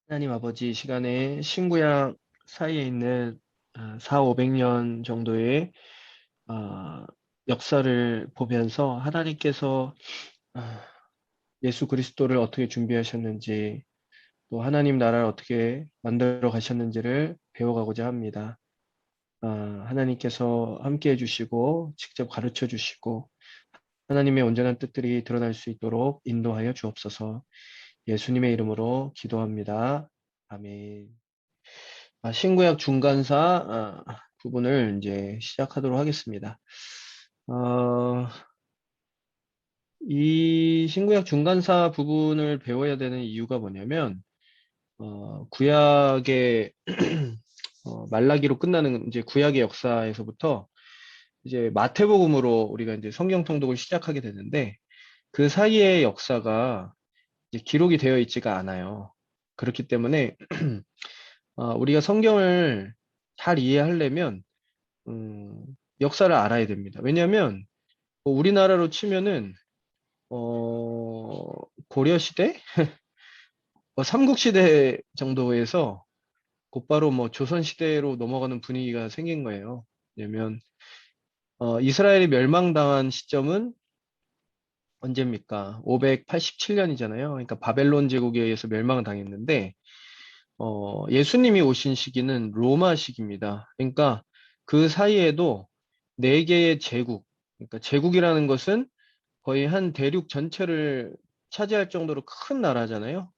하나님 아버지, 이 시간에 신구약 사이에 있는 4, 500년 정도의 아, 역사를 보면서 하나님께서 아, 예수 그리스도를 어떻게 준비하셨는지, 또 하나님 나라를 어떻게 만들어 가셨는지를 배워가고자 합니다. 하나님께서 함께 해주시고 직접 가르쳐 주시고 하나님의 온전한 뜻들이 드러날 수 있도록 인도하여 주옵소서. 예수님의 이름으로 기도합니다. 아멘. 신구약 중간사 부분을 이제 시작하도록 하겠습니다. 어, 이 신구약 중간사 부분을 배워야 되는 이유가 뭐냐면, 구약의 말라기로 끝나는 이제 구약의 역사에서부터 이제 마태복음으로 우리가 이제 성경 통독을 시작하게 되는데, 그 사이의 역사가 이제 기록이 되어 있지가 않아요. 그렇기 때문에 우리가 성경을 잘 이해하려면 역사를 알아야 됩니다. 왜냐하면 뭐 우리나라로 치면은 고려 시대, 삼국 시대 정도에서 곧바로 뭐 조선 시대로 넘어가는 분위기가 생긴 거예요. 왜냐면 이스라엘이 멸망당한 시점은 언제입니까? 587년이잖아요. 그러니까 바벨론 제국에 의해서 멸망당했는데 예수님이 오신 시기는 로마 시기입니다. 그러니까 그 사이에도 네 개의 제국, 그러니까 제국이라는 것은 거의 한 대륙 전체를 차지할 정도로 큰 나라잖아요.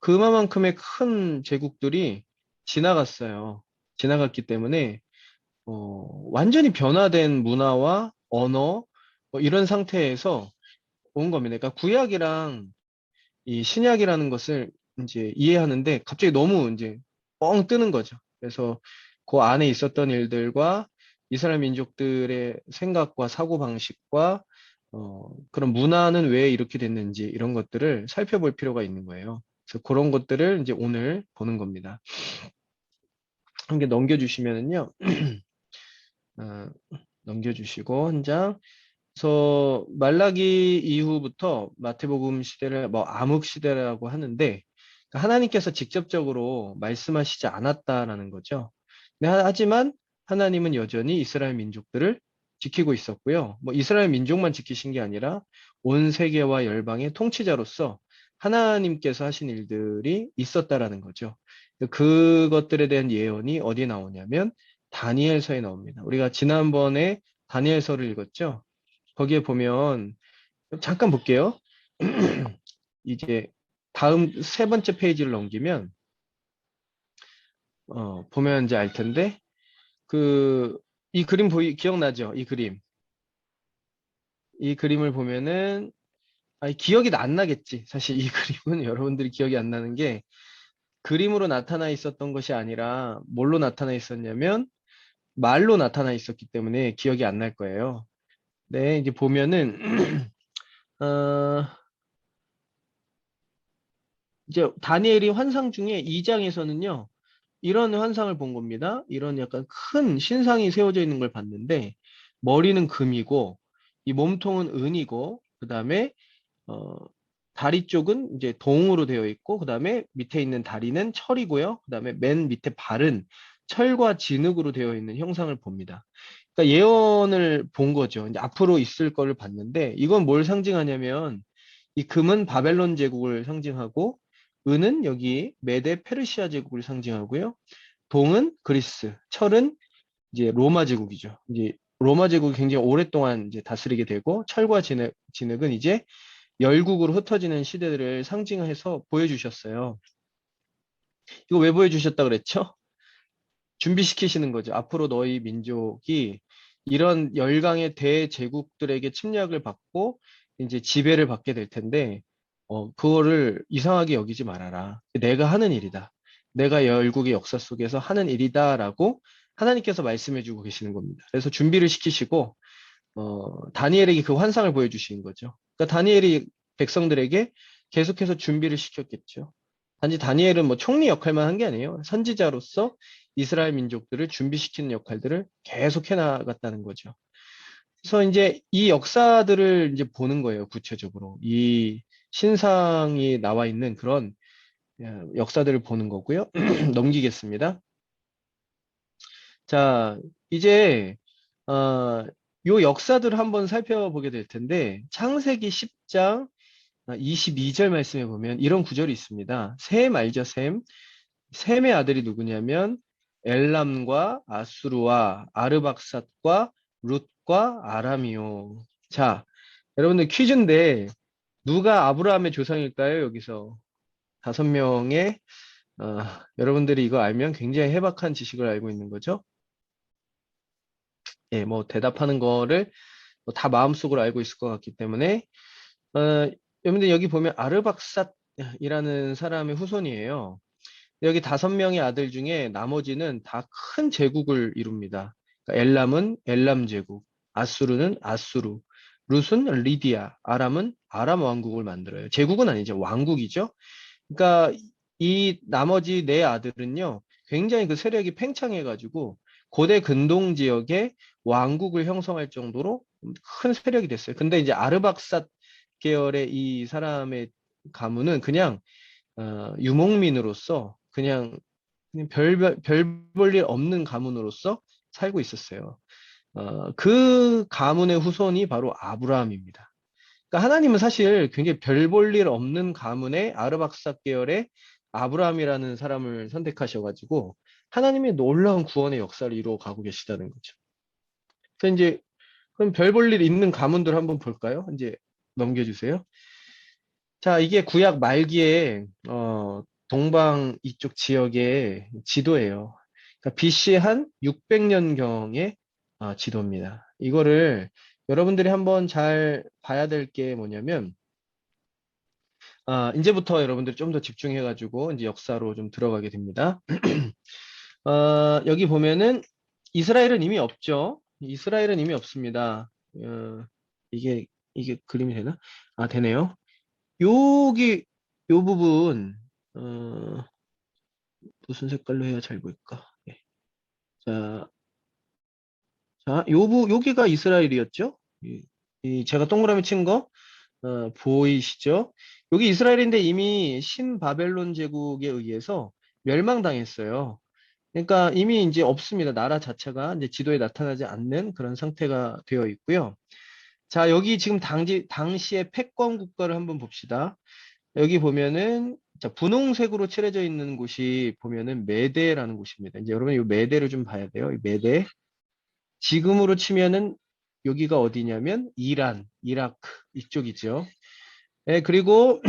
그만큼의 큰 제국들이 지나갔어요. 지나갔기 때문에 완전히 변화된 문화와 언어 뭐 이런 상태에서 온 겁니다. 그러니까 구약이랑 이 신약이라는 것을 이제 이해하는데 갑자기 너무 이제 뻥 뜨는 거죠. 그래서 그 안에 있었던 일들과 이스라엘 민족들의 생각과 사고방식과 그런 문화는 왜 이렇게 됐는지 이런 것들을 살펴볼 필요가 있는 거예요. 그래서 그런 것들을 이제 오늘 보는 겁니다. 한 개 넘겨주시면은요, 어, 넘겨주시고 한 장. 그래서 말라기 이후부터 마태복음 시대를 뭐 암흑 시대라고 하는데 하나님께서 직접적으로 말씀하시지 않았다라는 거죠. 하지만 하나님은 여전히 이스라엘 민족들을 지키고 있었고요. 뭐 이스라엘 민족만 지키신 게 아니라 온 세계와 열방의 통치자로서 하나님께서 하신 일들이 있었다라는 거죠. 그것들에 대한 예언이 어디에 나오냐면 다니엘서에 나옵니다. 우리가 지난번에 다니엘서를 읽었죠. 거기에 보면 잠깐 볼게요. 이제 다음 세 번째 페이지를 넘기면 보면 이제 알 텐데 이 그림 기억나죠? 이 그림. 이 그림을 보면은 아니 기억이 안 나겠지. 사실 이 그림은 여러분들이 기억이 안 나는 게 그림으로 나타나 있었던 것이 아니라 뭘로 나타나 있었냐면 말로 나타나 있었기 때문에 기억이 안 날 거예요. 네, 이제 보면은 어, 이제 다니엘이 환상 중에 2장에서는요. 이런 환상을 본 겁니다. 이런 약간 큰 신상이 세워져 있는 걸 봤는데 머리는 금이고 이 몸통은 은이고 그다음에 어 다리 쪽은 이제 동으로 되어 있고 그다음에 밑에 있는 다리는 철이고요. 그다음에 맨 밑에 발은 철과 진흙으로 되어 있는 형상을 봅니다. 그러니까 예언을 본 거죠. 이제 앞으로 있을 거를 봤는데 이건 뭘 상징하냐면 이 금은 바벨론 제국을 상징하고 은은 여기 메데 페르시아 제국을 상징하고요. 동은 그리스, 철은 이제 로마 제국이죠. 이제 로마 제국이 굉장히 오랫동안 이제 다스리게 되고 철과 진흙은 이제 열국으로 흩어지는 시대들을 상징해서 보여주셨어요. 이거 왜 보여주셨다 그랬죠? 준비시키시는 거죠. 앞으로 너희 민족이 이런 열강의 대제국들에게 침략을 받고 이제 지배를 받게 될 텐데, 그거를 이상하게 여기지 말아라. 내가 하는 일이다. 내가 열국의 역사 속에서 하는 일이다라고 하나님께서 말씀해 주고 계시는 겁니다. 그래서 준비를 시키시고, 다니엘에게 그 환상을 보여주신 거죠. 그러니까 다니엘이 백성들에게 계속해서 준비를 시켰겠죠. 단지 다니엘은 뭐 총리 역할만 한 게 아니에요. 선지자로서 이스라엘 민족들을 준비시키는 역할들을 계속 해나갔다는 거죠. 그래서 이제 이 역사들을 이제 보는 거예요. 구체적으로. 이 신상이 나와 있는 그런 역사들을 보는 거고요. 넘기겠습니다. 자, 이제 요 역사들을 한번 살펴보게 될 텐데 창세기 10장 22절 말씀에 보면 이런 구절이 있습니다. 셈 알죠, 셈? 셈의 아들이 누구냐면 엘람과 아수르와 아르박삿과 룻과 아람이요. 자, 여러분들 퀴즈인데 누가 아브라함의 조상일까요? 여기서 5명의 여러분들이 이거 알면 굉장히 해박한 지식을 알고 있는 거죠. 예, 뭐 대답하는 거를 뭐다 마음속으로 알고 있을 것 같기 때문에 어, 여러분들 여기 보면 아르박삿이라는 사람의 후손이에요. 여기 5명의 아들 중에 나머지는 다 큰 제국을 이룹니다. 그러니까 엘람은 엘람 제국, 아수르는 아수르, 룻은 리디아, 아람은 아람 왕국을 만들어요. 제국은 아니죠. 왕국이죠. 그러니까 이 나머지 네 아들은요, 굉장히 그 세력이 팽창해가지고 고대 근동 지역에 왕국을 형성할 정도로 큰 세력이 됐어요. 근데 이제 아르박삿 계열의 이 사람의 가문은 그냥 유목민으로서 그냥 별 볼 일 없는 가문으로서 살고 있었어요. 그 가문의 후손이 바로 아브라함입니다. 그러니까 하나님은 사실 굉장히 별 볼 일 없는 가문의 아르박삭 계열의 아브라함이라는 사람을 선택하셔가지고 하나님의 놀라운 구원의 역사를 이루어 가고 계시다는 거죠. 그래서 이제 그럼 별 볼 일 있는 가문들 한번 볼까요? 이제 넘겨주세요. 자, 이게 구약 말기에 동방 이쪽 지역의 지도예요. 그러니까 BC 한 600년경의 지도입니다. 이거를 여러분들이 한번 잘 봐야 될 게 뭐냐면 이제부터 여러분들이 좀 더 집중해가지고 이제 역사로 좀 들어가게 됩니다. 여기 보면은 이스라엘은 이미 없죠. 이스라엘은 이미 없습니다. 이게 그림이 되나? 되네요. 여기 요 부분 어, 무슨 색깔로 해야 잘 보일까? 예. 자, 여기가 이스라엘이었죠? 제가 동그라미 친 거 보이시죠? 여기 이스라엘인데 이미 신바벨론 제국에 의해서 멸망당했어요. 그러니까 이미 이제 없습니다. 나라 자체가 이제 지도에 나타나지 않는 그런 상태가 되어 있고요. 자, 여기 지금 당시의 패권 국가를 한번 봅시다. 여기 보면은 자, 분홍색으로 칠해져 있는 곳이 보면은 메대라는 곳입니다. 이제 여러분 이 메대를 좀 봐야 돼요. 이 메대. 지금으로 치면은 여기가 어디냐면 이란, 이라크 이쪽이죠. 예, 그리고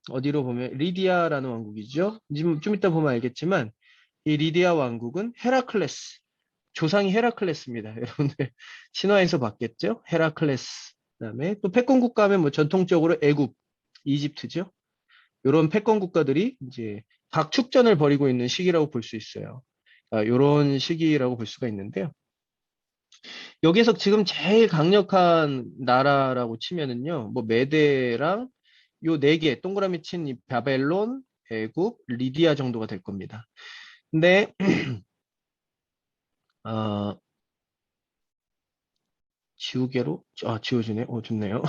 어디로 보면 리디아라는 왕국이죠. 지금 좀 이따 보면 알겠지만 이 리디아 왕국은 헤라클레스, 조상이 헤라클레스입니다. 여러분들 신화에서 봤겠죠? 헤라클레스. 그다음에 또 패권 국가하면 뭐 전통적으로 애굽, 이집트죠. 이런 패권 국가들이 이제 각축전을 벌이고 있는 시기라고 볼 수 있어요. 이런 시기라고 볼 수가 있는데요. 여기에서 지금 제일 강력한 나라라고 치면은요, 뭐 메데랑 요 네 개 동그라미 친 이 바벨론, 애굽, 리디아 정도가 될 겁니다. 근데 어, 지우개로 지워지네. 좋네요.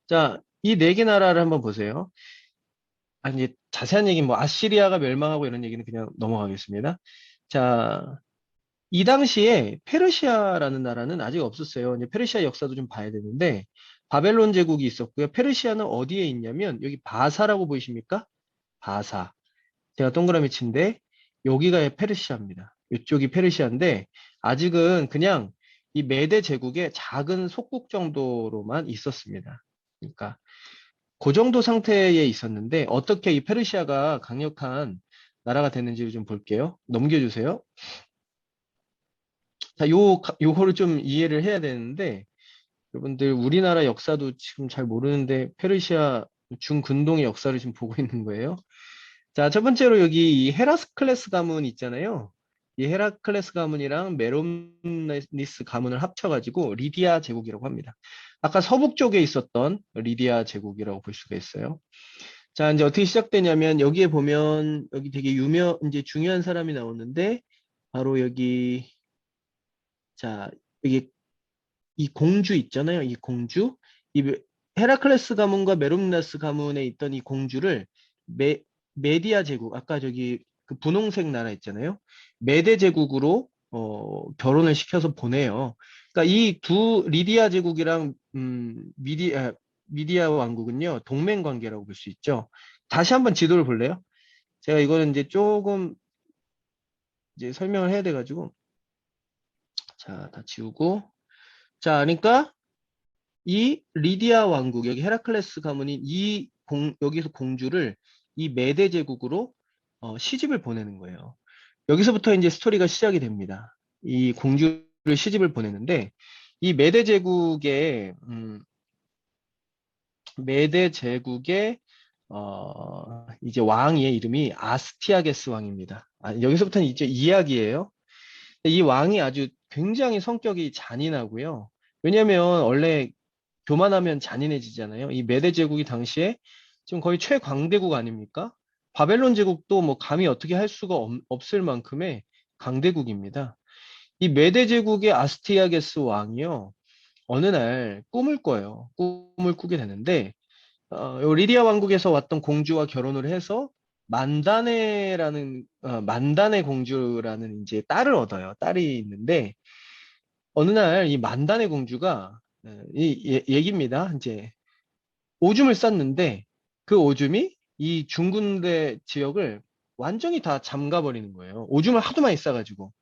자, 이 네 개 나라를 한번 보세요. 이제 자세한 얘기는 뭐 아시리아가 멸망하고 이런 얘기는 그냥 넘어가겠습니다. 자, 이 당시에 페르시아라는 나라는 아직 없었어요. 이제 페르시아 역사도 좀 봐야 되는데 바벨론 제국이 있었고요. 페르시아는 어디에 있냐면 여기 바사라고 보이십니까? 바사. 제가 동그라미 친데 여기가 페르시아입니다. 이쪽이 페르시아인데 아직은 그냥 이 메데 제국의 작은 속국 정도로만 있었습니다. 그러니까 그 정도 상태에 있었는데 어떻게 이 페르시아가 강력한 나라가 됐는지 좀 볼게요. 넘겨주세요. 자, 요거를 좀 이해를 해야 되는데, 여러분들 우리나라 역사도 지금 잘 모르는데, 페르시아 중근동의 역사를 지금 보고 있는 거예요. 자, 첫 번째로 여기 이 헤라스클레스 가문 있잖아요. 이 헤라클레스 가문이랑 메로니스 가문을 합쳐가지고 리디아 제국이라고 합니다. 아까 서북 쪽에 있었던 리디아 제국이라고 볼 수가 있어요. 자, 이제 어떻게 시작되냐면 여기에 보면 여기 되게 이제 중요한 사람이 나오는데 바로 여기 자, 여기 이 공주 있잖아요. 이 공주. 이 헤라클레스 가문과 메롬나스 가문에 있던 이 공주를 메디아 제국, 아까 저기 그 분홍색 나라 있잖아요. 메데 제국으로 결혼을 시켜서 보내요. 그러니까 이 두 리디아 제국이랑 미디아 왕국은요 동맹 관계라고 볼 수 있죠. 다시 한번 지도를 볼래요? 제가 이거는 이제 조금 이제 설명을 해야 돼가지고 자, 다 지우고 자, 그러니까 이 리디아 왕국 여기 헤라클레스 가문인 여기서 공주를 이 메데 제국으로 시집을 보내는 거예요. 여기서부터 이제 스토리가 시작이 됩니다. 이 공주를 시집을 보내는데 이 메데 제국의 이제 왕의 이름이 아스티아게스 왕입니다. 여기서부터는 이제 이야기예요. 이 왕이 아주 굉장히 성격이 잔인하고요. 왜냐하면 원래 교만하면 잔인해지잖아요. 이 메데 제국이 당시에 지금 거의 최강대국 아닙니까? 바벨론 제국도 뭐 감히 어떻게 할 수가 없을 만큼의 강대국입니다. 이 메데 제국의 아스티아게스 왕이요. 어느 날 꿈을 꿔요. 꿈을 꾸게 되는데 요 리디아 왕국에서 왔던 공주와 결혼을 해서 만다네 공주라는 이제 딸을 얻어요. 딸이 있는데 어느 날 이 만다네 공주가 얘기입니다. 이제 오줌을 쌌는데 그 오줌이 이 중군대 지역을 완전히 다 잠가버리는 거예요. 오줌을 하도 많이 싸가지고.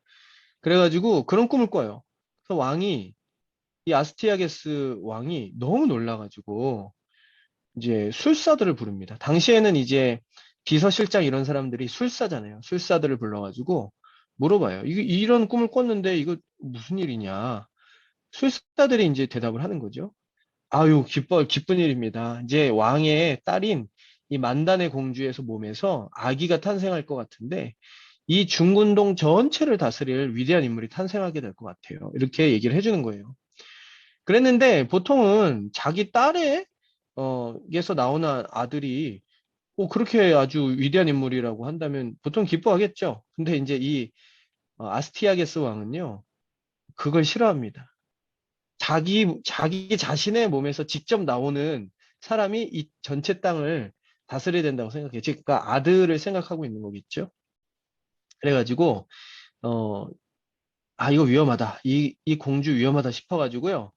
그래가지고 그런 꿈을 꿔요. 그래서 이 아스티아게스 왕이 너무 놀라가지고 이제 술사들을 부릅니다. 당시에는 이제 비서실장 이런 사람들이 술사잖아요. 술사들을 불러가지고 물어봐요. 이런 꿈을 꿨는데 이거 무슨 일이냐. 술사들이 이제 대답을 하는 거죠. 아유, 기쁜 일입니다. 이제 왕의 딸인 이 만단의 공주에서 몸에서 아기가 탄생할 것 같은데 이 중군동 전체를 다스릴 위대한 인물이 탄생하게 될 것 같아요. 이렇게 얘기를 해주는 거예요. 그랬는데 보통은 자기 에서 나오는 아들이 그렇게 아주 위대한 인물이라고 한다면 보통 기뻐하겠죠. 근데 이제 이 아스티아게스 왕은요, 그걸 싫어합니다. 자기 자신의 몸에서 직접 나오는 사람이 이 전체 땅을 다스려야 된다고 생각해요. 즉, 그러니까 아들을 생각하고 있는 거겠죠. 그래가지고, 어, 이거 위험하다. 이 공주 위험하다 싶어가지고요.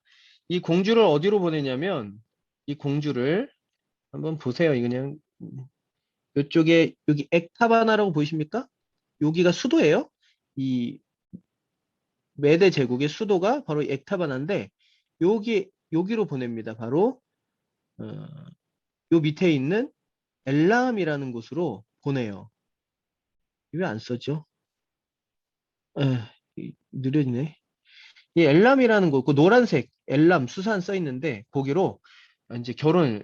이 공주를 어디로 보내냐면, 이 공주를 한번 보세요. 이 그냥, 이쪽에, 여기 액타바나라고 보이십니까? 여기가 수도예요. 이 메데 제국의 수도가 바로 액타바나인데, 여기로 보냅니다. 바로, 어, 요 밑에 있는 엘람이라는 곳으로 보내요. 왜 안 써져? 느려지네. 이 엘람이라는 곳, 그 노란색 엘람 수산 써 있는데 거기로 이제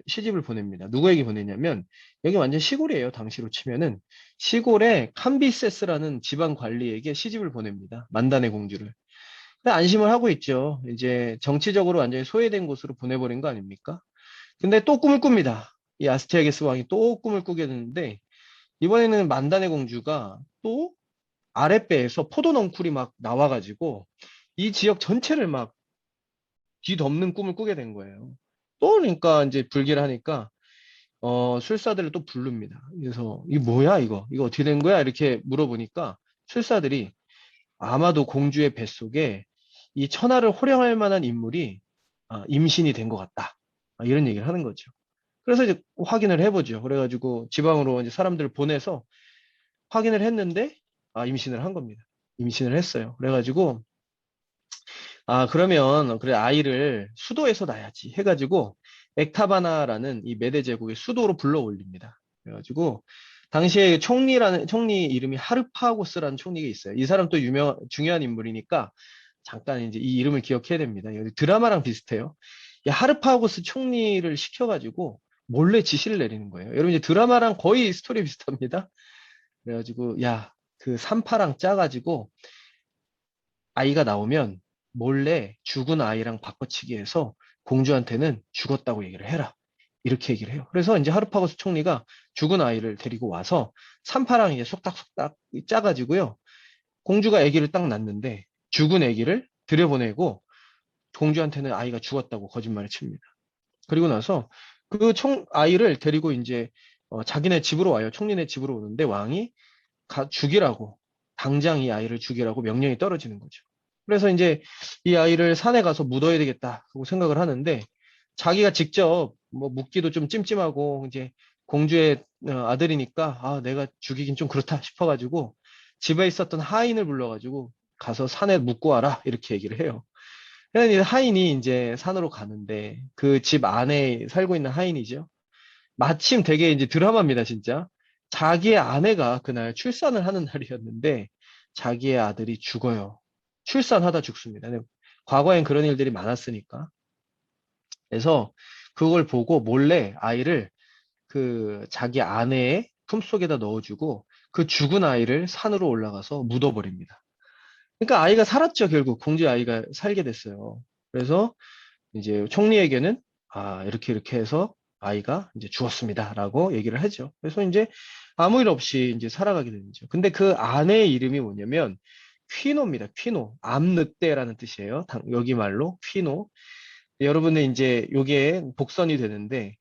시집을 보냅니다. 누구에게 보내냐면 여기 완전 시골이에요. 당시로 치면은 시골에 캄비세스라는 지방 관리에게 시집을 보냅니다. 만단의 공주를. 근데 안심을 하고 있죠. 이제 정치적으로 완전히 소외된 곳으로 보내버린 거 아닙니까? 근데 또 꿈을 꿉니다. 이 아스티아게스 왕이 또 꿈을 꾸게 되는데 이번에는 만단의 공주가 또 아랫배에서 포도 넝쿨이 막 나와가지고 이 지역 전체를 막 뒤덮는 꿈을 꾸게 된 거예요. 또 그러니까 이제 불길을 하니까 술사들을 또 부릅니다. 그래서 이게 뭐야 이거? 이거 어떻게 된 거야? 이렇게 물어보니까 술사들이 아마도 공주의 뱃속에 이 천하를 호령할 만한 인물이 임신이 된 것 같다. 이런 얘기를 하는 거죠. 그래서 이제 확인을 해보죠. 그래가지고 지방으로 이제 사람들을 보내서 확인을 했는데 임신을 한 겁니다. 임신을 했어요. 그래가지고 그러면 그래 아이를 수도에서 낳아야지 해가지고 액타바나라는 이 메데 제국의 수도로 불러 올립니다. 그래가지고 당시에 총리 이름이 하르파고스라는 총리가 있어요. 이 사람 또 중요한 인물이니까 잠깐 이제 이 이름을 기억해야 됩니다. 여기 드라마랑 비슷해요. 이 하르파고스 총리를 시켜가지고 몰래 지시를 내리는 거예요. 여러분 이제 드라마랑 거의 스토리 비슷합니다. 그래가지고 야 그 산파랑 짜가지고 아이가 나오면 몰래 죽은 아이랑 바꿔치기 해서 공주한테는 죽었다고 얘기를 해라. 이렇게 얘기를 해요. 그래서 이제 하르파고스 총리가 죽은 아이를 데리고 와서 산파랑 이제 속닥속닥 짜가지고요. 공주가 아기를 딱 낳는데 죽은 아기를 들여보내고 공주한테는 아이가 죽었다고 거짓말을 칩니다. 그리고 나서 아이를 데리고 이제 자기네 집으로 와요. 총리네 집으로 오는데 왕이 죽이라고, 당장 이 아이를 죽이라고 명령이 떨어지는 거죠. 그래서 이제 이 아이를 산에 가서 묻어야 되겠다 하고 생각을 하는데, 자기가 직접 뭐 묻기도 좀 찜찜하고, 이제 공주의 아들이니까 내가 죽이긴 좀 그렇다 싶어가지고 집에 있었던 하인을 불러가지고 가서 산에 묻고 와라 이렇게 얘기를 해요. 그래서 하인이 이제 산으로 가는데, 그 집 안에 살고 있는 하인이죠. 마침 되게 이제 드라마입니다, 진짜. 자기의 아내가 그날 출산을 하는 날이었는데, 자기의 아들이 죽어요. 출산하다 죽습니다. 근데 과거엔 그런 일들이 많았으니까. 그래서 그걸 보고 몰래 아이를 그 자기 아내의 품속에다 넣어주고, 그 죽은 아이를 산으로 올라가서 묻어버립니다. 그러니까 아이가 살았죠, 결국. 공주 아이가 살게 됐어요. 그래서 이제 총리에게는 이렇게 이렇게 해서 아이가 이제 죽었습니다라고 얘기를 하죠. 그래서 이제 아무 일 없이 이제 살아가게 되죠. 근데 그 아내의 이름이 뭐냐면 퀴노입니다. 퀴노. 암늑대라는 뜻이에요. 여기 말로 퀴노. 여러분들 이제 요게 복선이 되는데,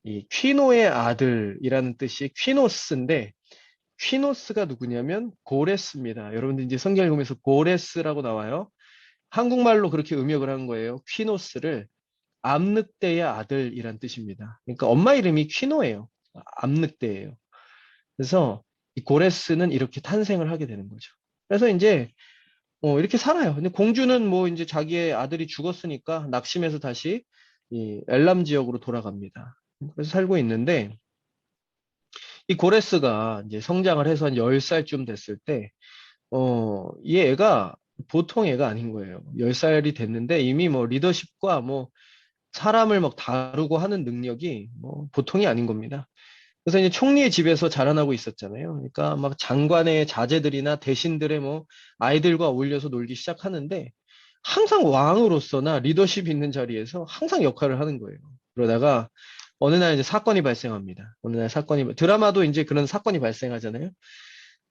이 퀴노의 아들이라는 뜻이 퀴노스인데, 퀴노스가 누구냐면 고레스입니다. 여러분들 이제 성경 읽으면서 고레스라고 나와요. 한국말로 그렇게 음역을 한 거예요. 퀴노스를 암늑대의 아들이란 뜻입니다. 그러니까 엄마 이름이 퀴노예요. 암늑대예요. 그래서 이 고레스는 이렇게 탄생을 하게 되는 거죠. 그래서 이제 이렇게 살아요. 근데 공주는 뭐 이제 자기의 아들이 죽었으니까 낙심해서 다시 이 엘람 지역으로 돌아갑니다. 그래서 살고 있는데, 이 고레스가 이제 성장을 해서 한 10살쯤 됐을 때, 이 애가 보통 애가 아닌 거예요. 10살이 됐는데 이미 뭐 리더십과 뭐 사람을 막 다루고 하는 능력이 뭐 보통이 아닌 겁니다. 그래서 이제 총리의 집에서 자라나고 있었잖아요. 그러니까 막 장관의 자제들이나 대신들의 뭐 아이들과 어울려서 놀기 시작하는데, 항상 왕으로서나 리더십 있는 자리에서 항상 역할을 하는 거예요. 그러다가 어느 날 이제 사건이 발생합니다. 어느 날 드라마도 이제 그런 사건이 발생하잖아요.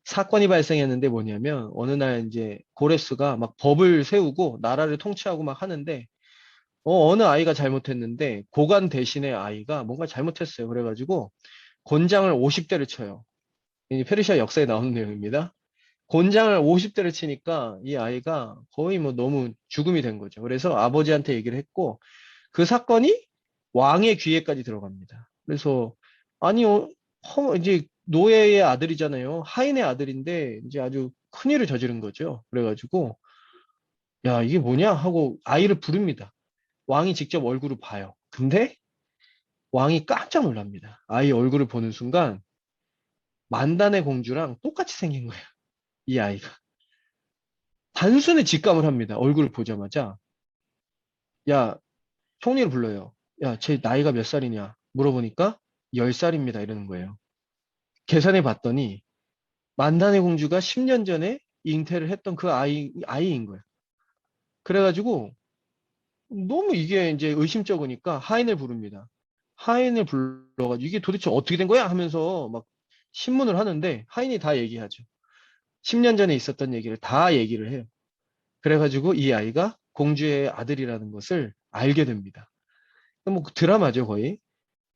사건이 발생했는데 뭐냐면, 어느 날 이제 고레스가 막 법을 세우고 나라를 통치하고 막 하는데, 어느 아이가 잘못했는데 고관 대신의 아이가 뭔가 잘못했어요. 그래가지고 곤장을 50대를 쳐요. 이 페르시아 역사에 나오는 내용입니다. 곤장을 50대를 치니까 이 아이가 거의 뭐 너무 죽음이 된 거죠. 그래서 아버지한테 얘기를 했고, 그 사건이 왕의 귀에까지 들어갑니다. 그래서 아니 이제 노예의 아들이잖아요. 하인의 아들인데 이제 아주 큰일을 저지른 거죠. 그래가지고 야, 이게 뭐냐 하고 아이를 부릅니다. 왕이 직접 얼굴을 봐요. 근데 왕이 깜짝 놀랍니다. 아이 얼굴을 보는 순간 만단의 공주랑 똑같이 생긴 거예요. 이 아이가. 단순히 직감을 합니다. 얼굴을 보자마자. 야, 총리를 불러요. 야, 제 나이가 몇 살이냐? 물어보니까 10살입니다. 이러는 거예요. 계산해 봤더니 만단의 공주가 10년 전에 잉태를 했던 그 아이인 거예요. 그래가지고 너무 이게 이제 의심쩍으니까 하인을 부릅니다. 하인을 불러가지고 이게 도대체 어떻게 된 거야? 하면서 막 신문을 하는데, 하인이 다 얘기하죠. 10년 전에 있었던 얘기를 다 얘기를 해요. 그래가지고 이 아이가 공주의 아들이라는 것을 알게 됩니다. 뭐 드라마죠, 거의.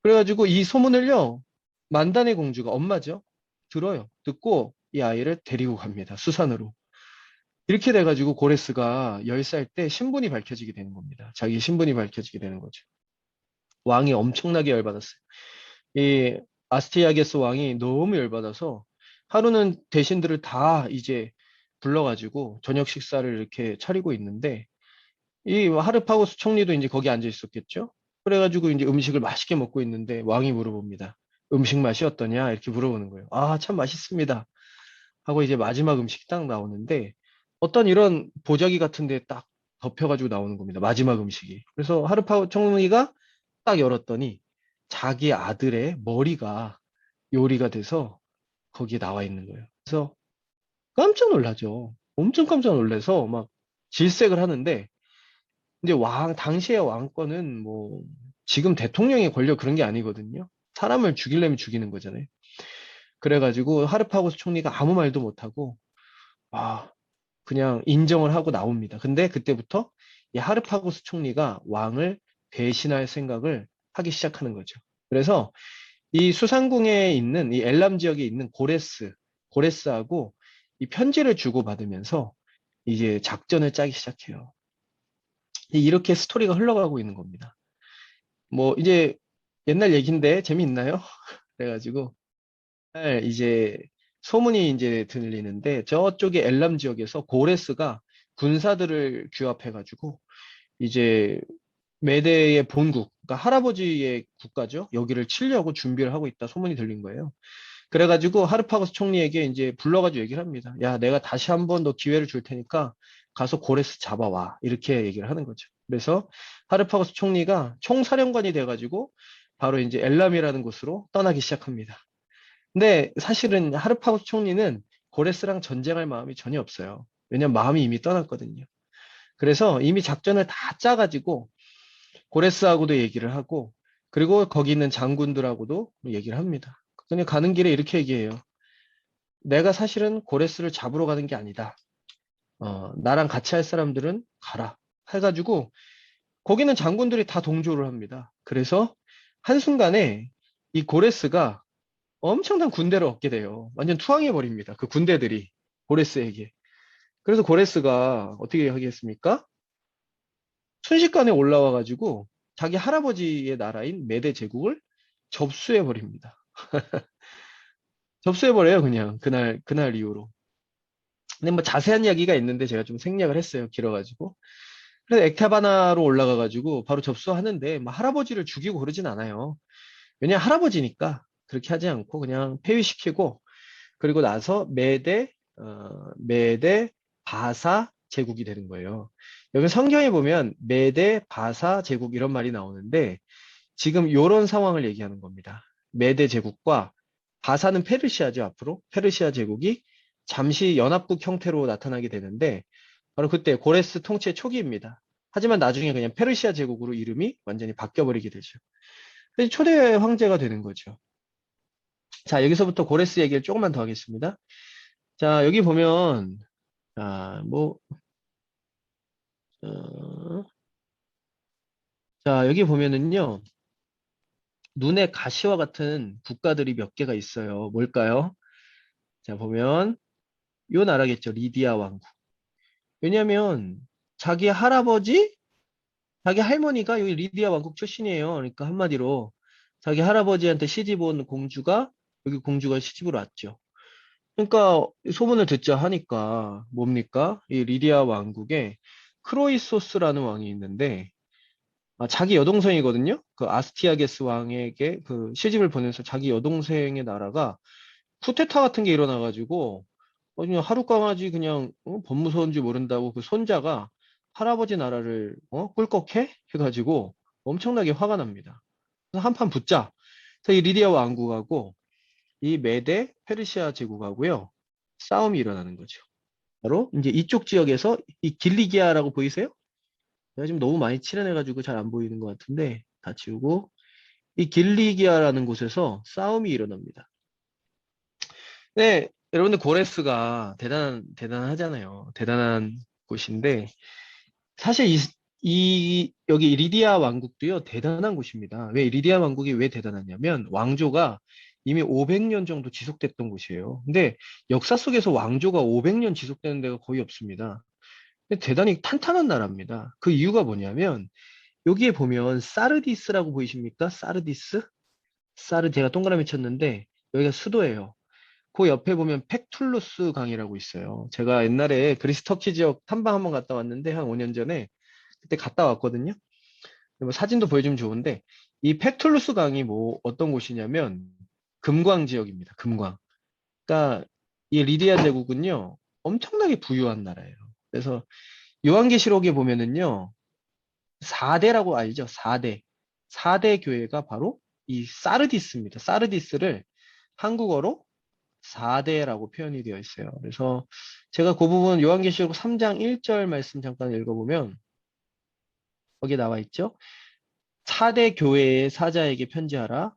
그래가지고 이 소문을요, 만단의 공주가 엄마죠. 들어요. 듣고 이 아이를 데리고 갑니다. 수산으로. 이렇게 돼가지고 고레스가 10살 때 신분이 밝혀지게 되는 겁니다. 자기 신분이 밝혀지게 되는 거죠. 왕이 엄청나게 열받았어요. 이 아스티아게스 왕이 너무 열받아서 하루는 대신들을 다 이제 불러가지고 저녁 식사를 이렇게 차리고 있는데, 이 하르파고스 총리도 이제 거기 앉아 있었겠죠. 그래가지고 이제 음식을 맛있게 먹고 있는데 왕이 물어봅니다. 음식 맛이 어떠냐? 이렇게 물어보는 거예요. 참 맛있습니다. 하고 이제 마지막 음식이 딱 나오는데, 어떤 이런 보자기 같은 데 딱 덮여가지고 나오는 겁니다. 마지막 음식이. 그래서 하르파고 총리가 딱 열었더니 자기 아들의 머리가 요리가 돼서 거기에 나와 있는 거예요. 그래서 깜짝 놀라죠. 엄청 깜짝 놀라서 막 질색을 하는데, 이제 당시의 왕권은 뭐 지금 대통령의 권력 그런 게 아니거든요. 사람을 죽이려면 죽이는 거잖아요. 그래가지고 하르파고스 총리가 아무 말도 못하고 아, 그냥 인정을 하고 나옵니다. 근데 그때부터 이 하르파고스 총리가 왕을 배신할 생각을 하기 시작하는 거죠. 그래서 이 수상궁에 있는 이 엘람 지역에 있는 고레스하고 이 편지를 주고받으면서 이제 작전을 짜기 시작해요. 이렇게 스토리가 흘러가고 있는 겁니다. 뭐 이제 옛날 얘기인데 재미있나요? 그래가지고 이제 소문이 이제 들리는데 저쪽에 엘람 지역에서 고레스가 군사들을 규합해가지고 이제 메대의 본국, 그러니까 할아버지의 국가죠. 여기를 치려고 준비를 하고 있다 소문이 들린 거예요. 그래가지고 하르파고스 총리에게 이제 불러가지고 얘기를 합니다. 야, 내가 다시 한번 너 기회를 줄 테니까 가서 고레스 잡아와. 이렇게 얘기를 하는 거죠. 그래서 하르파고스 총리가 총사령관이 돼가지고 바로 이제 엘람이라는 곳으로 떠나기 시작합니다. 근데 사실은 하르파고스 총리는 고레스랑 전쟁할 마음이 전혀 없어요. 왜냐면 마음이 이미 떠났거든요. 그래서 이미 작전을 다 짜가지고 고레스하고도 얘기를 하고 그리고 거기 있는 장군들하고도 얘기를 합니다. 그냥 가는 길에 이렇게 얘기해요. 내가 사실은 고레스를 잡으러 가는 게 아니다. 나랑 같이 할 사람들은 가라. 해가지고 거기는 장군들이 다 동조를 합니다. 그래서 한순간에 이 고레스가 엄청난 군대를 얻게 돼요. 완전 투항해버립니다. 그 군대들이 고레스에게. 그래서 고레스가 어떻게 하겠습니까? 순식간에 올라와가지고 자기 할아버지의 나라인 메데 제국을 접수해버립니다. 접수해버려요, 그냥. 그날 이후로. 근데 뭐 자세한 이야기가 있는데 제가 좀 생략을 했어요. 길어가지고. 그래서 액타바나로 올라가가지고 바로 접수하는데 뭐 할아버지를 죽이고 그러진 않아요. 왜냐 할아버지니까 그렇게 하지 않고 그냥 폐위시키고 그리고 나서 메데 바사 제국이 되는 거예요. 여기 성경에 보면 메데 바사 제국 이런 말이 나오는데 지금 요런 상황을 얘기하는 겁니다. 메데 제국과 바사는 페르시아죠, 앞으로. 페르시아 제국이 잠시 연합국 형태로 나타나게 되는데 바로 그때 고레스 통치 초기입니다. 하지만 나중에 그냥 페르시아 제국으로 이름이 완전히 바뀌어버리게 되죠. 그래서 초대 황제가 되는 거죠. 자, 여기서부터 고레스 얘기를 조금만 더 하겠습니다. 자, 여기 보면, 자, 어, 자, 여기 보면은요, 눈에 가시와 같은 국가들이 몇 개가 있어요. 뭘까요? 자, 보면, 요 나라겠죠. 리디아 왕국. 왜냐면, 자기 할아버지, 자기 할머니가 여기 리디아 왕국 출신이에요. 그러니까 한마디로, 자기 할아버지한테 시집 온 공주가, 여기 공주가 시집으로 왔죠. 그러니까 소문을 듣자 하니까 뭡니까? 이 리디아 왕국에 크로이소스라는 왕이 있는데 자기 여동생이거든요. 그 아스티아게스 왕에게 그 시집을 보내서 자기 여동생의 나라가 쿠데타 같은 게 일어나가지고 그냥 하루 강아지 그냥 법무서운지 모른다고 그 손자가 할아버지 나라를 꿀꺽해 해가지고 엄청나게 화가 납니다. 그래서 한판 붙자. 그래서 이 리디아 왕국하고 이 메데 페르시아 제국하고요 싸움이 일어나는 거죠. 바로 이제 이쪽 지역에서 이 길리기아라고 보이세요? 제가 지금 너무 많이 칠해내가지고 잘 안 보이는 것 같은데 다 지우고 이 길리기아라는 곳에서 싸움이 일어납니다. 네, 여러분들 고레스가 대단하잖아요. 대단한 곳인데 사실 여기 리디아 왕국도요 대단한 곳입니다. 왜 리디아 왕국이 왜 대단하냐면 왕조가 이미 500년 정도 지속됐던 곳이에요. 근데 역사 속에서 왕조가 500년 지속되는 데가 거의 없습니다. 근데 대단히 탄탄한 나라입니다. 그 이유가 뭐냐면 여기에 보면 사르디스라고 보이십니까? 사르디스? 제가 동그라미 쳤는데 여기가 수도예요. 그 옆에 보면 팩툴루스 강이라고 있어요. 제가 옛날에 그리스 터키 지역 탐방 한번 갔다 왔는데 한 5년 전에 그때 갔다 왔거든요. 뭐 사진도 보여주면 좋은데 이 팩툴루스 강이 뭐 어떤 곳이냐면 금광 지역입니다. 금광. 그러니까 이 리디아 제국은요 엄청나게 부유한 나라예요. 그래서 요한계시록에 보면은요 4대라고 알죠? 4대. 4대 교회가 바로 이 사르디스입니다. 사르디스를 한국어로 4대라고 표현이 되어 있어요. 그래서 제가 그 부분 요한계시록 3장 1절 말씀 잠깐 읽어보면 거기에 나와 있죠. 4대 교회의 사자에게 편지하라.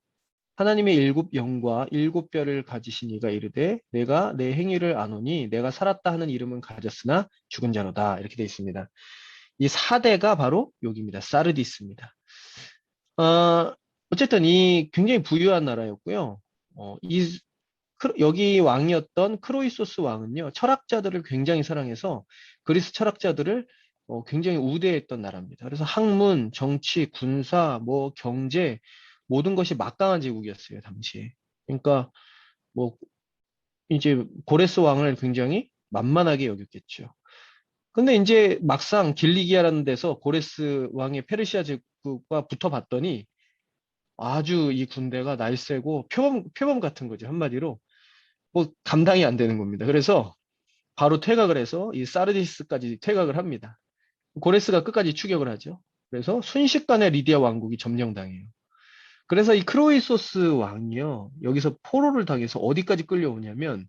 하나님의 일곱 영과 일곱 뼈를 가지신 이가 이르되 내가 내 행위를 아노니 내가 살았다 하는 이름은 가졌으나 죽은 자로다. 이렇게 되어 있습니다. 이 4대가 바로 여기입니다. 사르디스입니다. 어, 어쨌든 이 굉장히 부유한 나라였고요. 여기 왕이었던 크로이소스 왕은요, 철학자들을 굉장히 사랑해서 그리스 철학자들을 굉장히 우대했던 나라입니다. 그래서 학문, 정치, 군사, 뭐 경제 모든 것이 막강한 제국이었어요, 당시에. 그러니까 뭐 이제 고레스 왕을 굉장히 만만하게 여겼겠죠. 근데 이제 막상 길리기아라는 데서 고레스 왕의 페르시아 제국과 붙어봤더니 아주 이 군대가 날쌔고 표범 같은 거죠. 한마디로. 뭐 감당이 안 되는 겁니다. 그래서 바로 퇴각을 해서 이 사르디스까지 퇴각을 합니다. 고레스가 끝까지 추격을 하죠. 그래서 순식간에 리디아 왕국이 점령당해요. 그래서 이 크로이소스 왕이요. 여기서 포로를 당해서 어디까지 끌려오냐면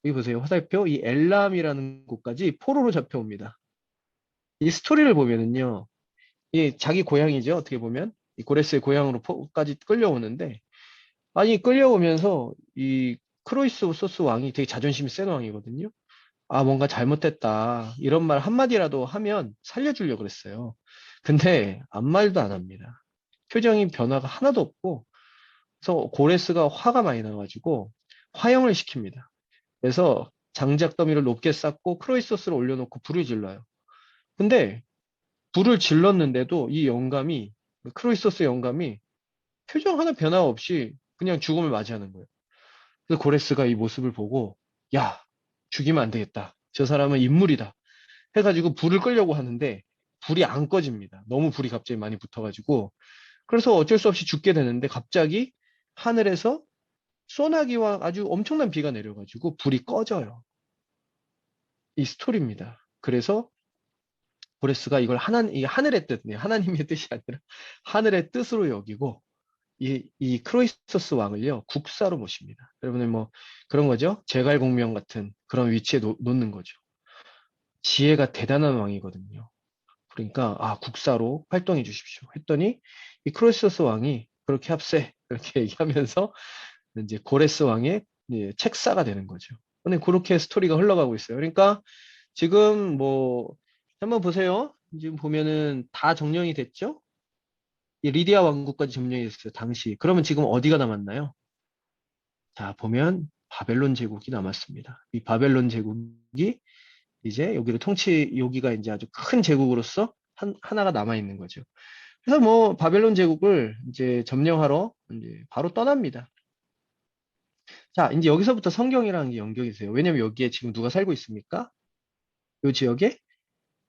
여기 보세요. 화살표 이 엘람이라는 곳까지 포로로 잡혀옵니다. 이 스토리를 보면은요. 이 자기 고향이죠. 어떻게 보면 이 고레스의 고향으로 포까지 끌려오는데 아니 끌려오면서 이 크로이소스 왕이 되게 자존심이 센 왕이거든요. 아, 뭔가 잘못됐다. 이런 말 한마디라도 하면 살려주려고 그랬어요. 근데 아무 말도 안 합니다. 표정이 변화가 하나도 없고, 그래서 고레스가 화가 많이 나가지고 화형을 시킵니다. 그래서 장작 더미를 높게 쌓고 크로이소스를 올려놓고 불을 질러요. 근데 불을 질렀는데도 이 영감이, 크로이소스 영감이 표정 하나 변화 없이 그냥 죽음을 맞이하는 거예요. 그래서 고레스가 이 모습을 보고, 야, 죽이면 안 되겠다. 저 사람은 인물이다. 해가지고 불을 끌려고 하는데 불이 안 꺼집니다. 너무 불이 갑자기 많이 붙어가지고. 그래서 어쩔 수 없이 죽게 되는데 갑자기 하늘에서 소나기와 아주 엄청난 비가 내려가지고 불이 꺼져요. 이 스토리입니다. 그래서 고레스가 이걸 이 하늘의 뜻, 네, 하나님의 뜻이 아니라 하늘의 뜻으로 여기고 이 크로이스토스 왕을요, 국사로 모십니다. 여러분들 뭐 그런 거죠. 제갈공명 같은 그런 위치에 놓는 거죠. 지혜가 대단한 왕이거든요. 그러니까 아 국사로 활동해 주십시오 했더니 이 크로이소스 왕이 그렇게 합세 이렇게 얘기하면서 이제 고레스 왕의 이제 책사가 되는 거죠. 근데 그렇게 스토리가 흘러가고 있어요. 그러니까 지금 뭐 한번 보세요. 지금 보면은 다 점령이 됐죠? 이 리디아 왕국까지 점령이 됐어요. 당시. 그러면 지금 어디가 남았나요? 자, 보면 바벨론 제국이 남았습니다. 이 바벨론 제국이 이제 여기가 이제 아주 큰 제국으로서 하나가 남아 있는 거죠. 그래서 뭐 바벨론 제국을 이제 점령하러 이제 바로 떠납니다. 자, 이제 여기서부터 성경이라는 게 연결이 돼요. 왜냐면 여기에 지금 누가 살고 있습니까? 이 지역에